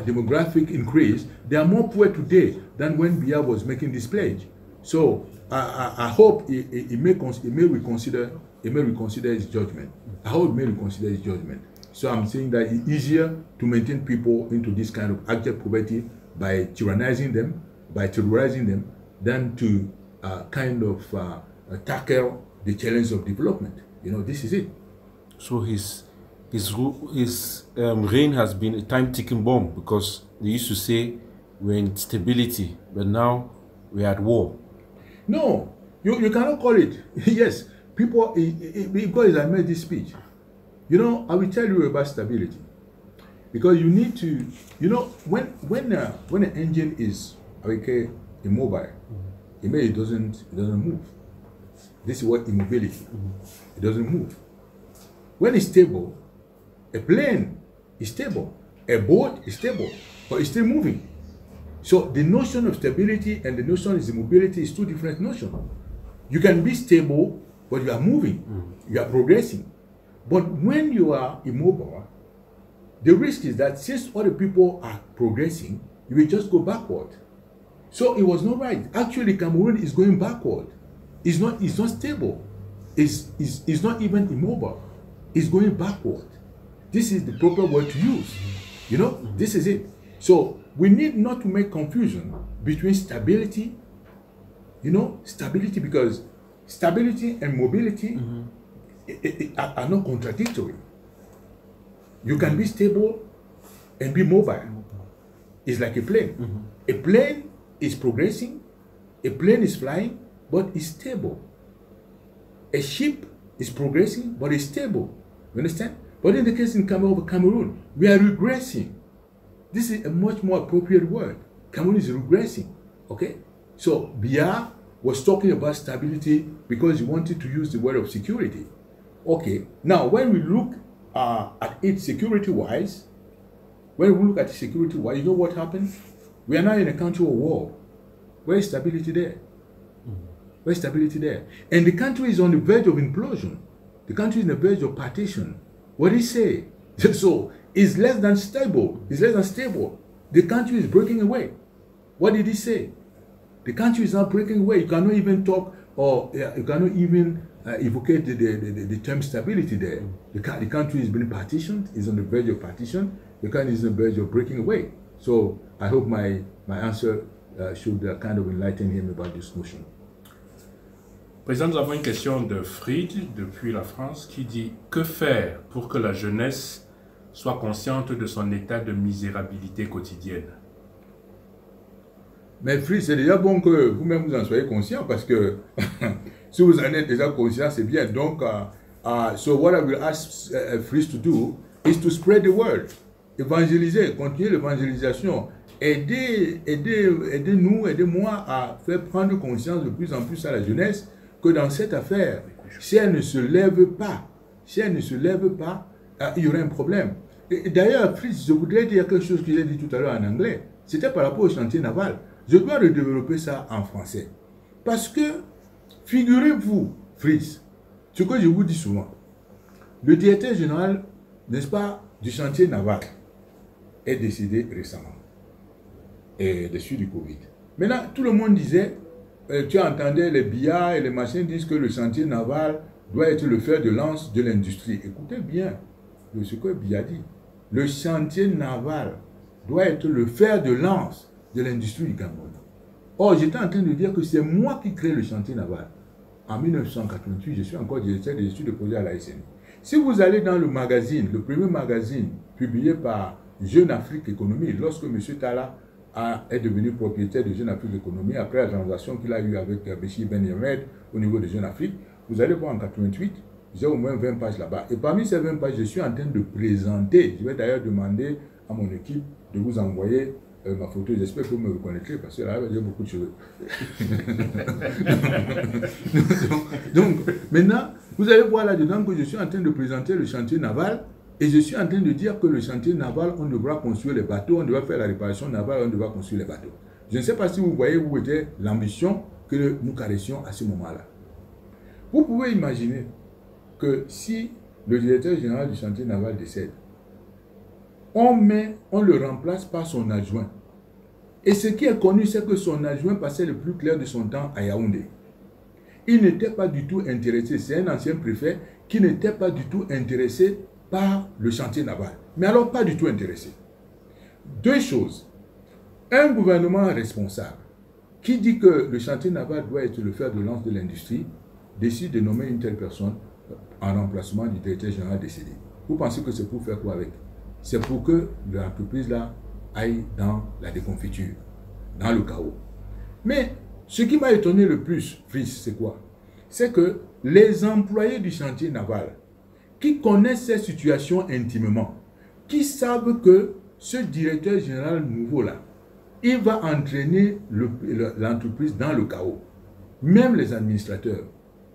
demographic increase, they are more poor today than when Biya was making this pledge. So I hope he may reconsider his judgment. I hope he may reconsider his judgment. So I'm saying that it's easier to maintain people into this kind of abject poverty by tyrannizing them, by terrorizing them, than to tackle the challenge of development. This is it. So his reign has been a time-ticking bomb, because they used to say we're in stability, but now we're at war. No, you cannot call it. Yes, people, because I made this speech, I will tell you about stability. Because you need to, when an engine is immobile, it doesn't move. This is what immobility. It doesn't move. When it's stable, a plane is stable, a boat is stable, but it's still moving. So the notion of stability and the notion of immobility is two different notions. You can be stable, but you are moving, you are progressing. But when you are immobile, the risk is that since other people are progressing, you will just go backward. So it was not right. Actually, Cameroon is going backward. is not stable. It's not even immobile. It's going backward. This is the proper word to use. You know, this is it. So we need not to make confusion between stability, you know, stability, because stability and mobility are not contradictory. You can be stable and be mobile. It's like a plane. A plane is progressing, a plane is flying, but it's stable. A ship is progressing, but it's stable. You understand? But in the case of Cameroon, we are regressing. This is a much more appropriate word. Cameroon is regressing. Okay? So Biya was talking about stability because he wanted to use the word of security. Okay. Now, when we look at it security-wise, you know what happened? We are now in a country of war. Where is stability there? Where is stability there? And the country is on the verge of implosion. The country is on the verge of partition. What did he say? So, it's less than stable. It's less than stable. The country is breaking away. What did he say? The country is not breaking away. You cannot even talk, or you cannot even evocate the term stability there. The country is being partitioned, is on the verge of partition. The country is on the verge of breaking away. So I hope my answer should kind of enlighten him about this notion. Président, nous avons une question de Fried, depuis la France, qui dit « Que faire pour que la jeunesse soit consciente de son état de misérabilité quotidienne ?» Mais Fried, c'est déjà bon que vous-même vous en soyez conscient, parce que si vous en êtes déjà conscient, c'est bien. Donc, so what I will ask Fried to do is to spread the word. Évangéliser, continuer l'évangélisation. Aidez-nous, aidez-moi à faire prendre conscience de plus en plus à la jeunesse que dans cette affaire, si elle ne se lève pas, il y aura un problème. D'ailleurs, Fritz, je voudrais dire quelque chose que j'ai dit tout à l'heure en anglais. C'était par rapport au chantier naval. Je dois redévelopper ça en français. Parce que, figurez-vous, Fritz, ce que je vous dis souvent, le directeur général, n'est-ce pas, du chantier naval est décédé récemment. Et dessus du Covid. Maintenant, tout le monde disait, tu entendais les billards et les machines disent que le chantier naval doit être le fer de lance de l'industrie. Écoutez bien ce que Biya dit. Le chantier naval doit être le fer de lance de l'industrie du Cameroun. Or, j'étais en train de dire que c'est moi qui crée le chantier naval. En 1988, je suis encore directeur des études de projet à la SNI. Si vous allez dans le magazine, le premier magazine publié par Jeune Afrique Économie, lorsque M. Talla est devenu propriétaire de Jeune Afrique Économie, après la transaction qu'il a eue avec Béchir Ben Yamed au niveau de Jeune Afrique, vous allez voir en 88, j'ai au moins 20 pages là-bas. Et parmi ces 20 pages, je suis en train de présenter, je vais d'ailleurs demander à mon équipe de vous envoyer ma photo. J'espère que vous me reconnaîtrez parce que là, j'ai beaucoup de cheveux. donc, maintenant, vous allez voir là-dedans que je suis en train de présenter le chantier naval. Et je suis en train de dire que le chantier naval, on devra construire les bateaux, on devra faire la réparation navale, on devra construire les bateaux. Je ne sais pas si vous voyez où était l'ambition que nous caressions à ce moment-là. Vous pouvez imaginer que si le directeur général du chantier naval décède, on le remplace par son adjoint. Et ce qui est connu, c'est que son adjoint passait le plus clair de son temps à Yaoundé. Il n'était pas du tout intéressé, c'est un ancien préfet qui n'était pas du tout intéressé par le chantier naval. Mais alors, pas du tout intéressé. Deux choses. Un gouvernement responsable qui dit que le chantier naval doit être le fer de lance de l'industrie décide de nommer une telle personne en remplacement du directeur général décédé. Vous pensez que c'est pour faire quoi avec? C'est pour que l'entreprise-là aille dans la déconfiture, dans le chaos. Mais ce qui m'a étonné le plus, Fritz, c'est quoi? C'est que les employés du chantier naval qui connaissent ces situations intimement, qui savent que ce directeur général nouveau-là, il va entraîner l'entreprise dans le chaos. Même les administrateurs,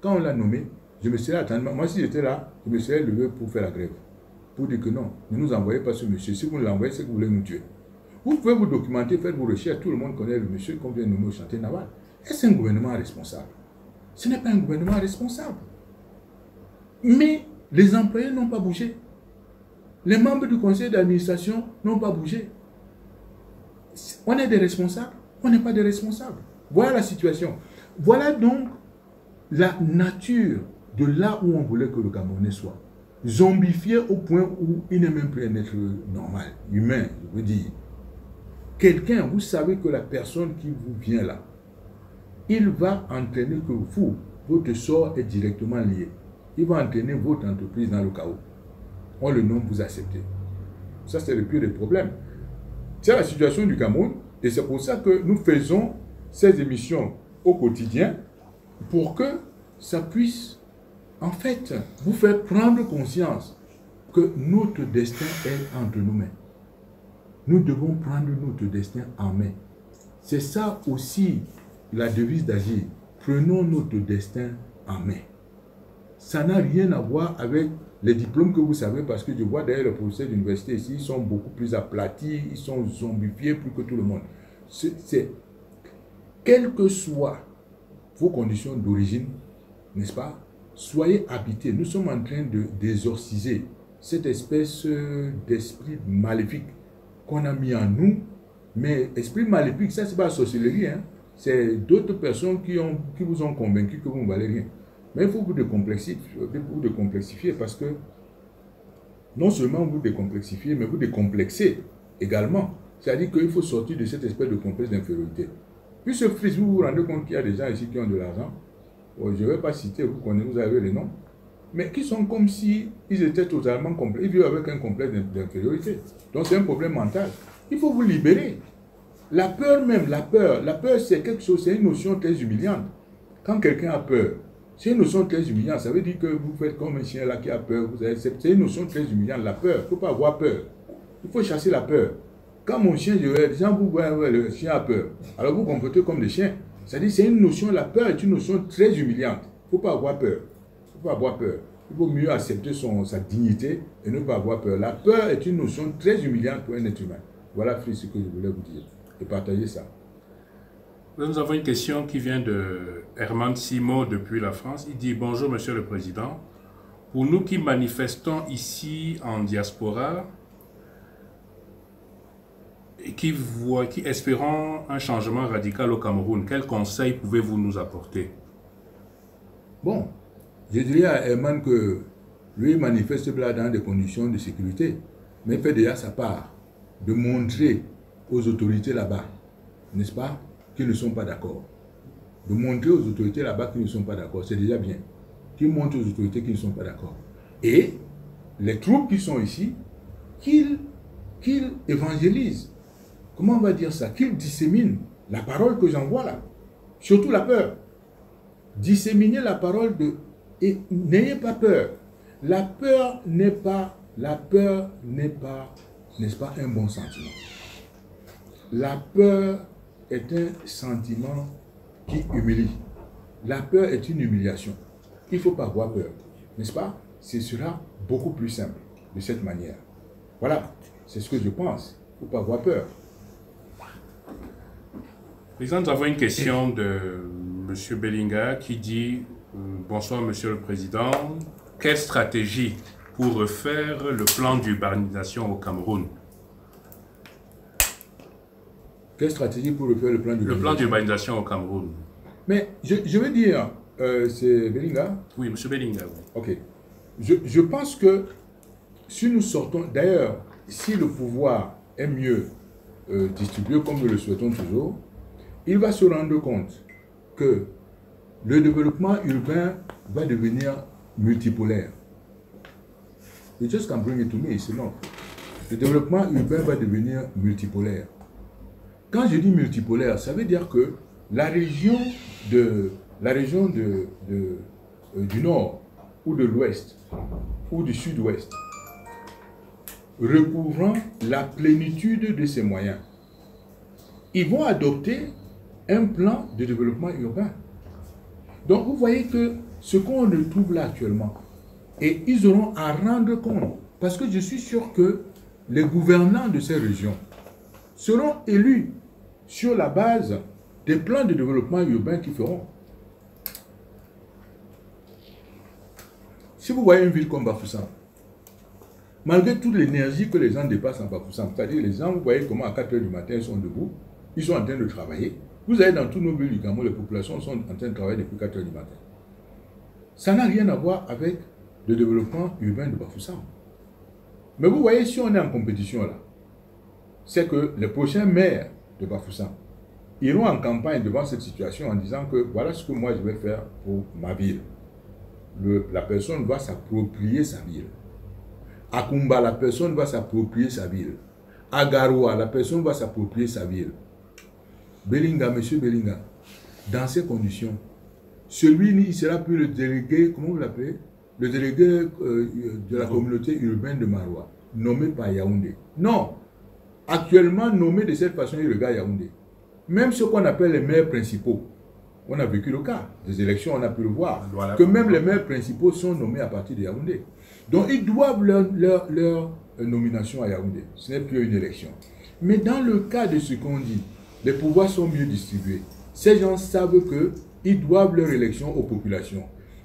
quand on l'a nommé, je me serais attendu. Moi, si j'étais là, je me serais levé pour faire la grève. Pour dire que non, ne nous envoyez pas ce monsieur. Si vous l'envoyez, c'est que vous voulez nous tuer. Vous pouvez vous documenter, faire vos recherches. Tout le monde connaît le monsieur qu'on vient nommer au chantier naval. Est-ce un gouvernement responsable? Ce n'est pas un gouvernement responsable. Mais les employés n'ont pas bougé. Les membres du conseil d'administration n'ont pas bougé. On est des responsables, on n'est pas des responsables. Voilà la situation. Voilà donc la nature de là où on voulait que le Camerounais soit, zombifié au point où il n'est même plus un être normal, humain, je veux dire. Quelqu'un, vous savez que la personne qui vous vient là, il va entraîner que vous, votre sort est directement lié. Il va entraîner votre entreprise dans le chaos. On le nomme, vous acceptez. Ça, c'est le pire des problèmes. C'est la situation du Cameroun et c'est pour ça que nous faisons ces émissions au quotidien pour que ça puisse, en fait, vous faire prendre conscience que notre destin est entre nos mains. Nous devons prendre notre destin en main. C'est ça aussi la devise d'Agir. Prenons notre destin en main. Ça n'a rien à voir avec les diplômes que vous savez, parce que je vois d'ailleurs les professeurs d'université ici, ils sont beaucoup plus aplatis, ils sont zombifiés plus que tout le monde. Quelles que soient vos conditions d'origine, n'est-ce pas, soyez habités. Nous sommes en train de d'exorciser cette espèce d'esprit maléfique qu'on a mis en nous. Mais esprit maléfique, ça c'est pas la sorcellerie, hein. C'est d'autres personnes qui vous ont convaincu que vous ne valez rien. Mais il faut vous décomplexifier parce que non seulement vous décomplexifiez, mais vous décomplexez également. C'est-à-dire qu'il faut sortir de cette espèce de complexe d'infériorité. Puis ce fils, vous vous rendez compte qu'il y a des gens ici qui ont de l'argent. Je ne vais pas citer, vous connaissez, vous avez les noms. Mais qui sont comme si ils étaient totalement complexes. Ils vivent avec un complexe d'infériorité. Donc c'est un problème mental. Il faut vous libérer. La peur même, la peur c'est quelque chose, c'est une notion très humiliante. Quand quelqu'un a peur, c'est une notion très humiliante. Ça veut dire que vous faites comme un chien là qui a peur. C'est une notion très humiliante, la peur. Il ne faut pas avoir peur. Il faut chasser la peur. Quand mon chien, les gens vous voient, le chien a peur. Alors vous comportez comme des chiens. C'est-à-dire c'est une notion, la peur est une notion très humiliante. Il ne faut pas avoir peur. Il ne faut pas avoir peur. Il vaut mieux accepter sa dignité et ne pas avoir peur. La peur est une notion très humiliante pour un être humain. Voilà ce que je voulais vous dire. Et partager ça. Nous avons une question qui vient de Herman Simo depuis la France. Il dit: bonjour Monsieur le Président. Pour nous qui manifestons ici en diaspora et qui espérons un changement radical au Cameroun, quels conseils pouvez-vous nous apporter? Bon, je dirais à Herman que lui manifeste là dans des conditions de sécurité, mais il fait déjà sa part de montrer aux autorités là-bas, n'est-ce pas, qu'ils ne sont pas d'accord. De montrer aux autorités là-bas qu'ils ne sont pas d'accord, c'est déjà bien. Qu'ils montrent aux autorités qu'ils ne sont pas d'accord. Et les troupes qui sont ici, qu'ils évangélisent. Comment on va dire ça? Qu'ils disséminent la parole que j'envoie là. Surtout la peur. Disséminer la parole de... Et n'ayez pas peur. La peur n'est pas, n'est-ce pas, un bon sentiment. La peur est un sentiment qui humilie. La peur est une humiliation. Il ne faut pas avoir peur, n'est-ce pas? Ce sera beaucoup plus simple de cette manière. Voilà, c'est ce que je pense. Il ne faut pas avoir peur. Président, nous avons une question de M. Bellinga qui dit: bonsoir Monsieur le Président, quelle stratégie pour refaire le plan d'urbanisation au Cameroun? Quelle stratégie pour refaire le plan d'urbanisation? Le plan d'urbanisation au Cameroun. Mais je veux dire, c'est Bellinga? Oui, M. Bellinga. Oui. Ok. Je pense que si nous sortons, d'ailleurs, si le pouvoir est mieux distribué comme nous le souhaitons toujours, il va se rendre compte que le développement urbain va devenir multipolaire. You just can bring it to me, it's enough. Le développement urbain va devenir multipolaire. Quand je dis multipolaire, ça veut dire que la région du nord ou de l'ouest ou du sud-ouest, recouvrant la plénitude de ses moyens, ils vont adopter un plan de développement urbain. Donc vous voyez que ce qu'on retrouve là actuellement, et ils auront à rendre compte, parce que je suis sûr que les gouvernants de ces régions seront élus sur la base des plans de développement urbain qu'ils feront. Si vous voyez une ville comme Bafoussam, malgré toute l'énergie que les gens dépassent en Bafoussam, c'est-à-dire les gens, vous voyez comment à 4 h du matin ils sont debout, ils sont en train de travailler. Vous allez dans toutes nos villes du Cameroun, les populations sont en train de travailler depuis 4 h du matin. Ça n'a rien à voir avec le développement urbain de Bafoussam. Mais vous voyez, si on est en compétition là, c'est que les prochains maires de Bafoussam iront en campagne devant cette situation en disant que voilà ce que moi je vais faire pour ma ville. La personne va s'approprier sa ville. À Kumba, la personne va s'approprier sa ville. À Garoua, la personne va s'approprier sa ville. Belinga, monsieur Belinga, dans ces conditions, celui, il sera plus le délégué, comment vous l'appelez? Le délégué de la communauté urbaine de Maroua, nommé par Yaoundé. Non, actuellement nommé de cette façon, il regarde Yaoundé. Même ce qu'on appelle les maires principaux, on a vécu le cas des élections, on a pu le voir, que même les maires principaux sont nommés à partir de Yaoundé. Donc ils doivent leur nomination à Yaoundé. Ce n'est plus une élection. Mais dans le cas de ce qu'on dit, les pouvoirs sont mieux distribués. Ces gens savent qu'ils doivent leur élection aux populations.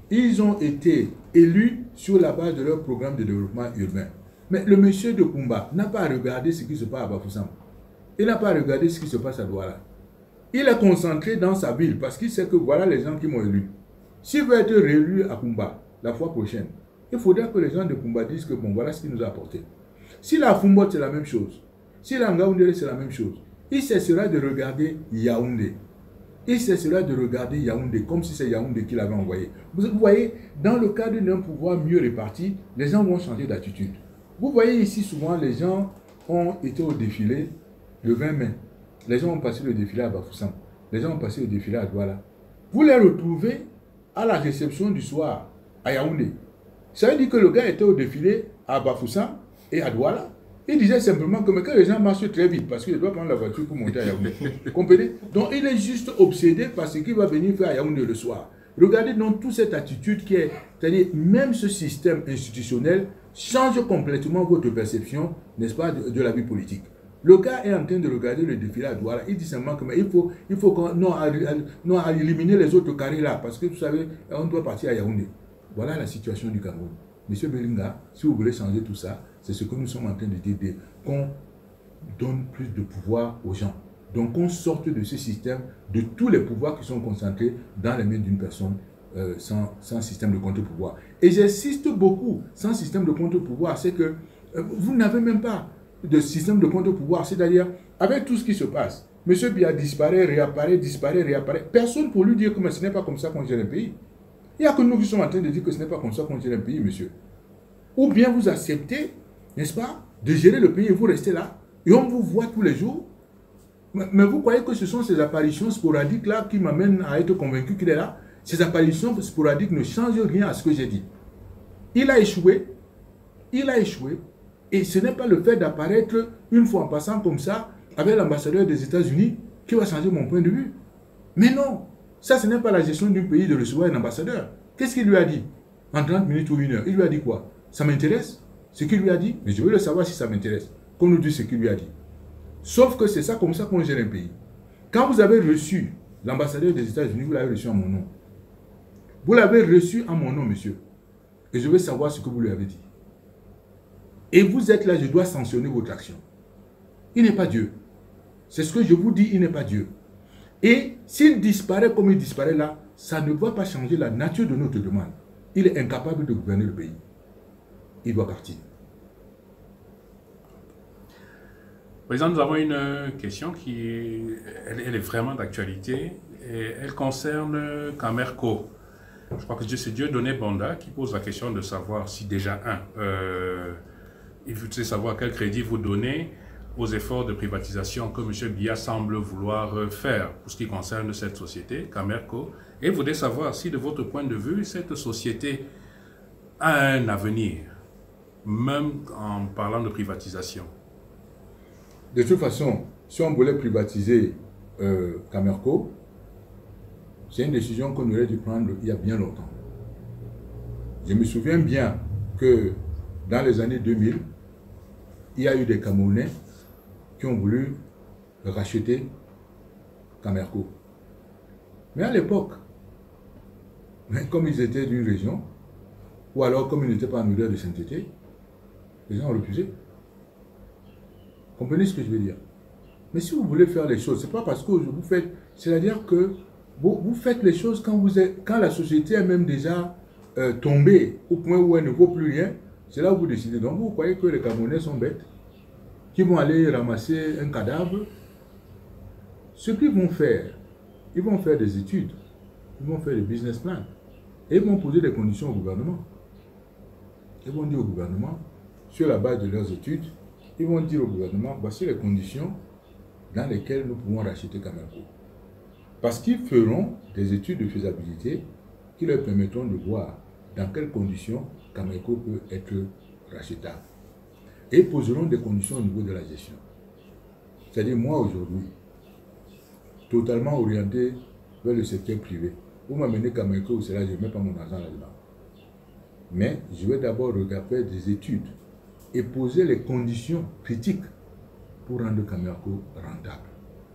Ils ont été élus sur la base de leur programme de développement urbain. Mais le monsieur de Kumba n'a pas regardé ce qui se passe à Bafoussam. Il n'a pas regardé ce qui se passe à Douala. Il est concentré dans sa ville parce qu'il sait que voilà les gens qui m'ont élu. S'il veut être réélu à Kumba la fois prochaine, il faudra que les gens de Kumba disent que bon, voilà ce qu'il nous a apporté. Si la Fumbot c'est la même chose, si la Ngaoundé c'est la même chose, il cessera de regarder Yaoundé. Il cessera de regarder Yaoundé comme si c'est Yaoundé qui l'avait envoyé. Vous voyez, dans le cadre d'un pouvoir mieux réparti, les gens vont changer d'attitude. Vous voyez ici souvent les gens ont été au défilé le 20 mai. Les gens ont passé le défilé à Bafoussam. Les gens ont passé le défilé à Douala. Vous les retrouvez à la réception du soir à Yaoundé. Ça veut dire que le gars était au défilé à Bafoussam et à Douala. Il disait simplement que les gens marchent très vite parce qu'il doit prendre la voiture pour monter à Yaoundé. Vous comprenez? Donc il est juste obsédé par ce qu'il va venir faire à Yaoundé le soir. Regardez donc toute cette attitude qui est, c'est-à-dire même ce système institutionnel change complètement votre perception, n'est-ce pas, de la vie politique. Le gars est en train de regarder le défilé à Douala. Il dit simplement que mais il faut qu'on à éliminer les autres carrés là parce que vous savez, on doit partir à Yaoundé. Voilà la situation du Cameroun. Monsieur Belinga, si vous voulez changer tout ça, c'est ce que nous sommes en train de dire, qu'on donne plus de pouvoir aux gens. Donc qu'on sorte de ce système, de tous les pouvoirs qui sont concentrés dans les mains d'une personne sans système de contre-pouvoir. Et j'insiste beaucoup, sans système de contre-pouvoir, c'est que vous n'avez même pas de système de contre-pouvoir, c'est-à-dire avec tout ce qui se passe. Monsieur Biya disparaît, réapparaît, disparaît, réapparaît. Personne pour lui dire que ce n'est pas comme ça qu'on gère un pays. Il n'y a que nous qui sommes en train de dire que ce n'est pas comme ça qu'on gère un pays, monsieur. Ou bien vous acceptez, n'est-ce pas, de gérer le pays et vous restez là, et on vous voit tous les jours. Mais vous croyez que ce sont ces apparitions sporadiques là qui m'amènent à être convaincu qu'il est là? Ces apparitions sporadiques ne changent rien à ce que j'ai dit. Il a échoué, et ce n'est pas le fait d'apparaître une fois en passant comme ça avec l'ambassadeur des États-Unis qui va changer mon point de vue. Mais non, ça ce n'est pas la gestion d'un pays de recevoir un ambassadeur. Qu'est-ce qu'il lui a dit en 30 minutes ou 1 heure? Il lui a dit quoi? Ça m'intéresse ce qu'il lui a dit, mais je veux le savoir si ça m'intéresse. Qu'on nous dise ce qu'il lui a dit. Sauf que c'est ça comme ça qu'on gère un pays. Quand vous avez reçu l'ambassadeur des États-Unis, vous l'avez reçu en mon nom. Vous l'avez reçu en mon nom, monsieur. Et je veux savoir ce que vous lui avez dit. Et vous êtes là, je dois sanctionner votre action. Il n'est pas Dieu. C'est ce que je vous dis, il n'est pas Dieu. Et s'il disparaît comme il disparaît là, ça ne va pas changer la nature de notre demande. Il est incapable de gouverner le pays. Il doit partir. Président, nous avons une question elle est vraiment d'actualité et elle concerne Camerco. Je crois que c'est Dieudonné Banda qui pose la question de savoir si déjà, il veut savoir quel crédit vous donnez aux efforts de privatisation que M. Biya semble vouloir faire pour ce qui concerne cette société, Camerco, et voudrait savoir si de votre point de vue, cette société a un avenir, même en parlant de privatisation. De toute façon, si on voulait privatiser Camerco, c'est une décision qu'on aurait dû prendre il y a bien longtemps. Je me souviens bien que dans les années 2000, il y a eu des Camerounais qui ont voulu racheter Camerco. Mais à l'époque, comme ils étaient d'une région, ou alors comme ils n'étaient pas en odeur de sainteté, les gens ont refusé. Comprenez ce que je veux dire? Mais si vous voulez faire les choses, ce n'est pas parce que vous faites, c'est-à-dire que vous faites les choses quand la société est même déjà tomber au point où elle ne vaut plus rien, c'est là où vous décidez. Donc vous croyez que les Camerounais sont bêtes, qui vont aller ramasser un cadavre? Ce qu'ils vont faire, ils vont faire des études, ils vont faire des business plans, et ils vont poser des conditions au gouvernement. Ils vont dire au gouvernement, sur la base de leurs études, ils vont dire au gouvernement, voici les conditions dans lesquelles nous pouvons racheter Cameco. Parce qu'ils feront des études de faisabilité qui leur permettront de voir dans quelles conditions Cameco peut être rachetable. Et ils poseront des conditions au niveau de la gestion. C'est-à-dire, moi aujourd'hui, totalement orienté vers le secteur privé, vous m'amenez Cameco, c'est là, je ne mets pas mon argent là-dedans. Mais je vais d'abord regarder des études et poser les conditions critiques pour rendre Cameco rentable.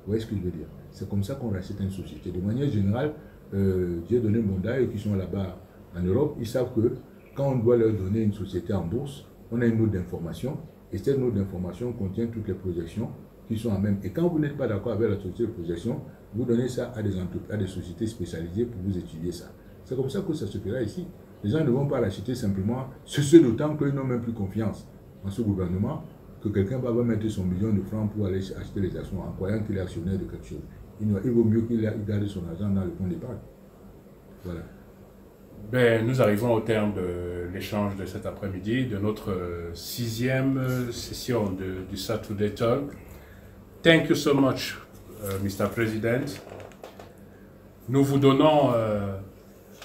Vous voyez ce que je veux dire? C'est comme ça qu'on rachète une société. De manière générale, j'ai donné mon DAI qui sont là-bas en Europe. Ils savent que quand on doit leur donner une société en bourse, on a une note d'information. Et cette note d'information contient toutes les projections qui sont en même. Et quand vous n'êtes pas d'accord avec la société de projection, vous donnez ça à des entreprises, à des sociétés spécialisées pour vous étudier ça. C'est comme ça que ça se fera ici. Les gens ne vont pas l'acheter simplement, ce d'autant qu'ils n'ont même plus confiance en ce gouvernement, que quelqu'un va mettre son million de francs pour aller acheter les actions en croyant qu'il est actionnaire de quelque chose. Il vaut mieux qu'il garde son argent dans le compte d'épargne. Voilà. Ben, nous arrivons au terme de l'échange de cet après-midi, de notre 6e session du Saturday Talk. Thank you so much, Mr. President. Nous vous donnons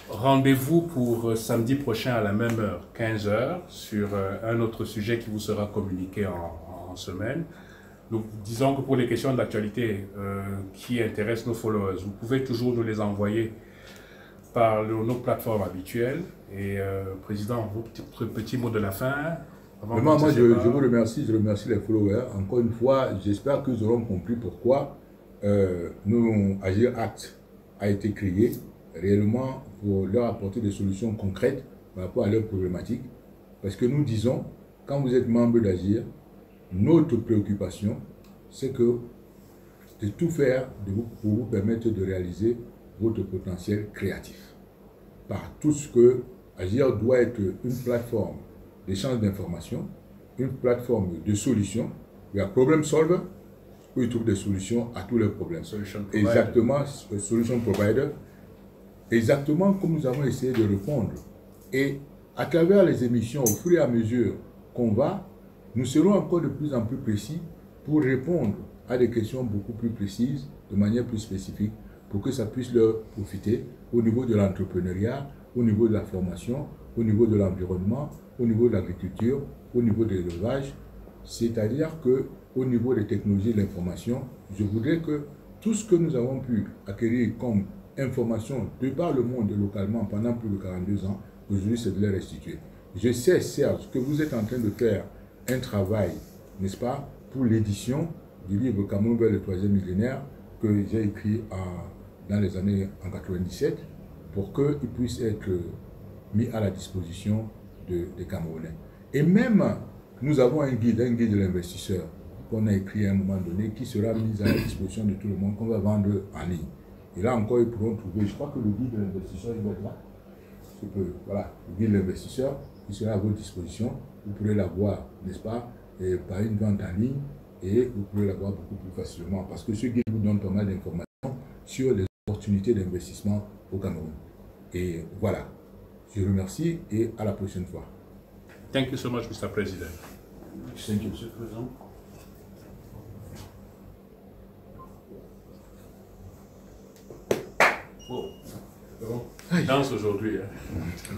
rendez-vous pour samedi prochain à la même heure, 15 h, sur un autre sujet qui vous sera communiqué en semaine. Nous disons que pour les questions d'actualité qui intéressent nos followers, vous pouvez toujours nous les envoyer par nos plateformes habituelles. Et Président, votre petit mot de la fin. Moi, je vous remercie, je remercie les followers. Encore une fois, j'espère qu'ils auront compris pourquoi Agir Act a été créé réellement pour leur apporter des solutions concrètes par rapport à leurs problématiques. Parce que nous disons, quand vous êtes membre d'Agir, notre préoccupation, c'est de tout faire pour vous permettre de réaliser votre potentiel créatif. Par tout ce que Agir doit être une plateforme d'échange d'informations, une plateforme de solutions. Il y a Problem Solver, où ils trouvent des solutions à tous les problèmes. Exactement, Solution Provider. Exactement comme nous avons essayé de répondre. Et à travers les émissions, au fur et à mesure qu'on va, nous serons encore de plus en plus précis pour répondre à des questions beaucoup plus précises, de manière plus spécifique, pour que ça puisse leur profiter au niveau de l'entrepreneuriat, au niveau de la formation, au niveau de l'environnement, au niveau de l'agriculture, au niveau de l'élevage. C'est-à-dire qu'au niveau des technologies de l'information, je voudrais que tout ce que nous avons pu acquérir comme information de par le monde et localement pendant plus de 42 ans, aujourd'hui c'est de les restituer. Je sais, Serge, que vous êtes en train de faire un travail, n'est-ce pas, pour l'édition du livre Cameroun vers le 3e millénaire que j'ai écrit dans les années en 97 pour qu'il puisse être mis à la disposition des Camerounais. Et même, nous avons un guide de l'investisseur qu'on a écrit à un moment donné qui sera mis à la disposition de tout le monde, qu'on va vendre en ligne. Et là encore, ils pourront trouver, je crois que le guide de l'investisseur, il va être là. Voilà, le guide de l'investisseur, qui sera à votre disposition. Vous pourrez l'avoir, n'est-ce pas, par une vente en ligne, et vous pourrez l'avoir beaucoup plus facilement, parce que ce guide vous donne pas mal d'informations sur les opportunités d'investissement au Cameroun. Et voilà, je remercie et à la prochaine fois. Thank you so much, Mr. President. Thank you, Mr. President. Danse aujourd'hui. Hein.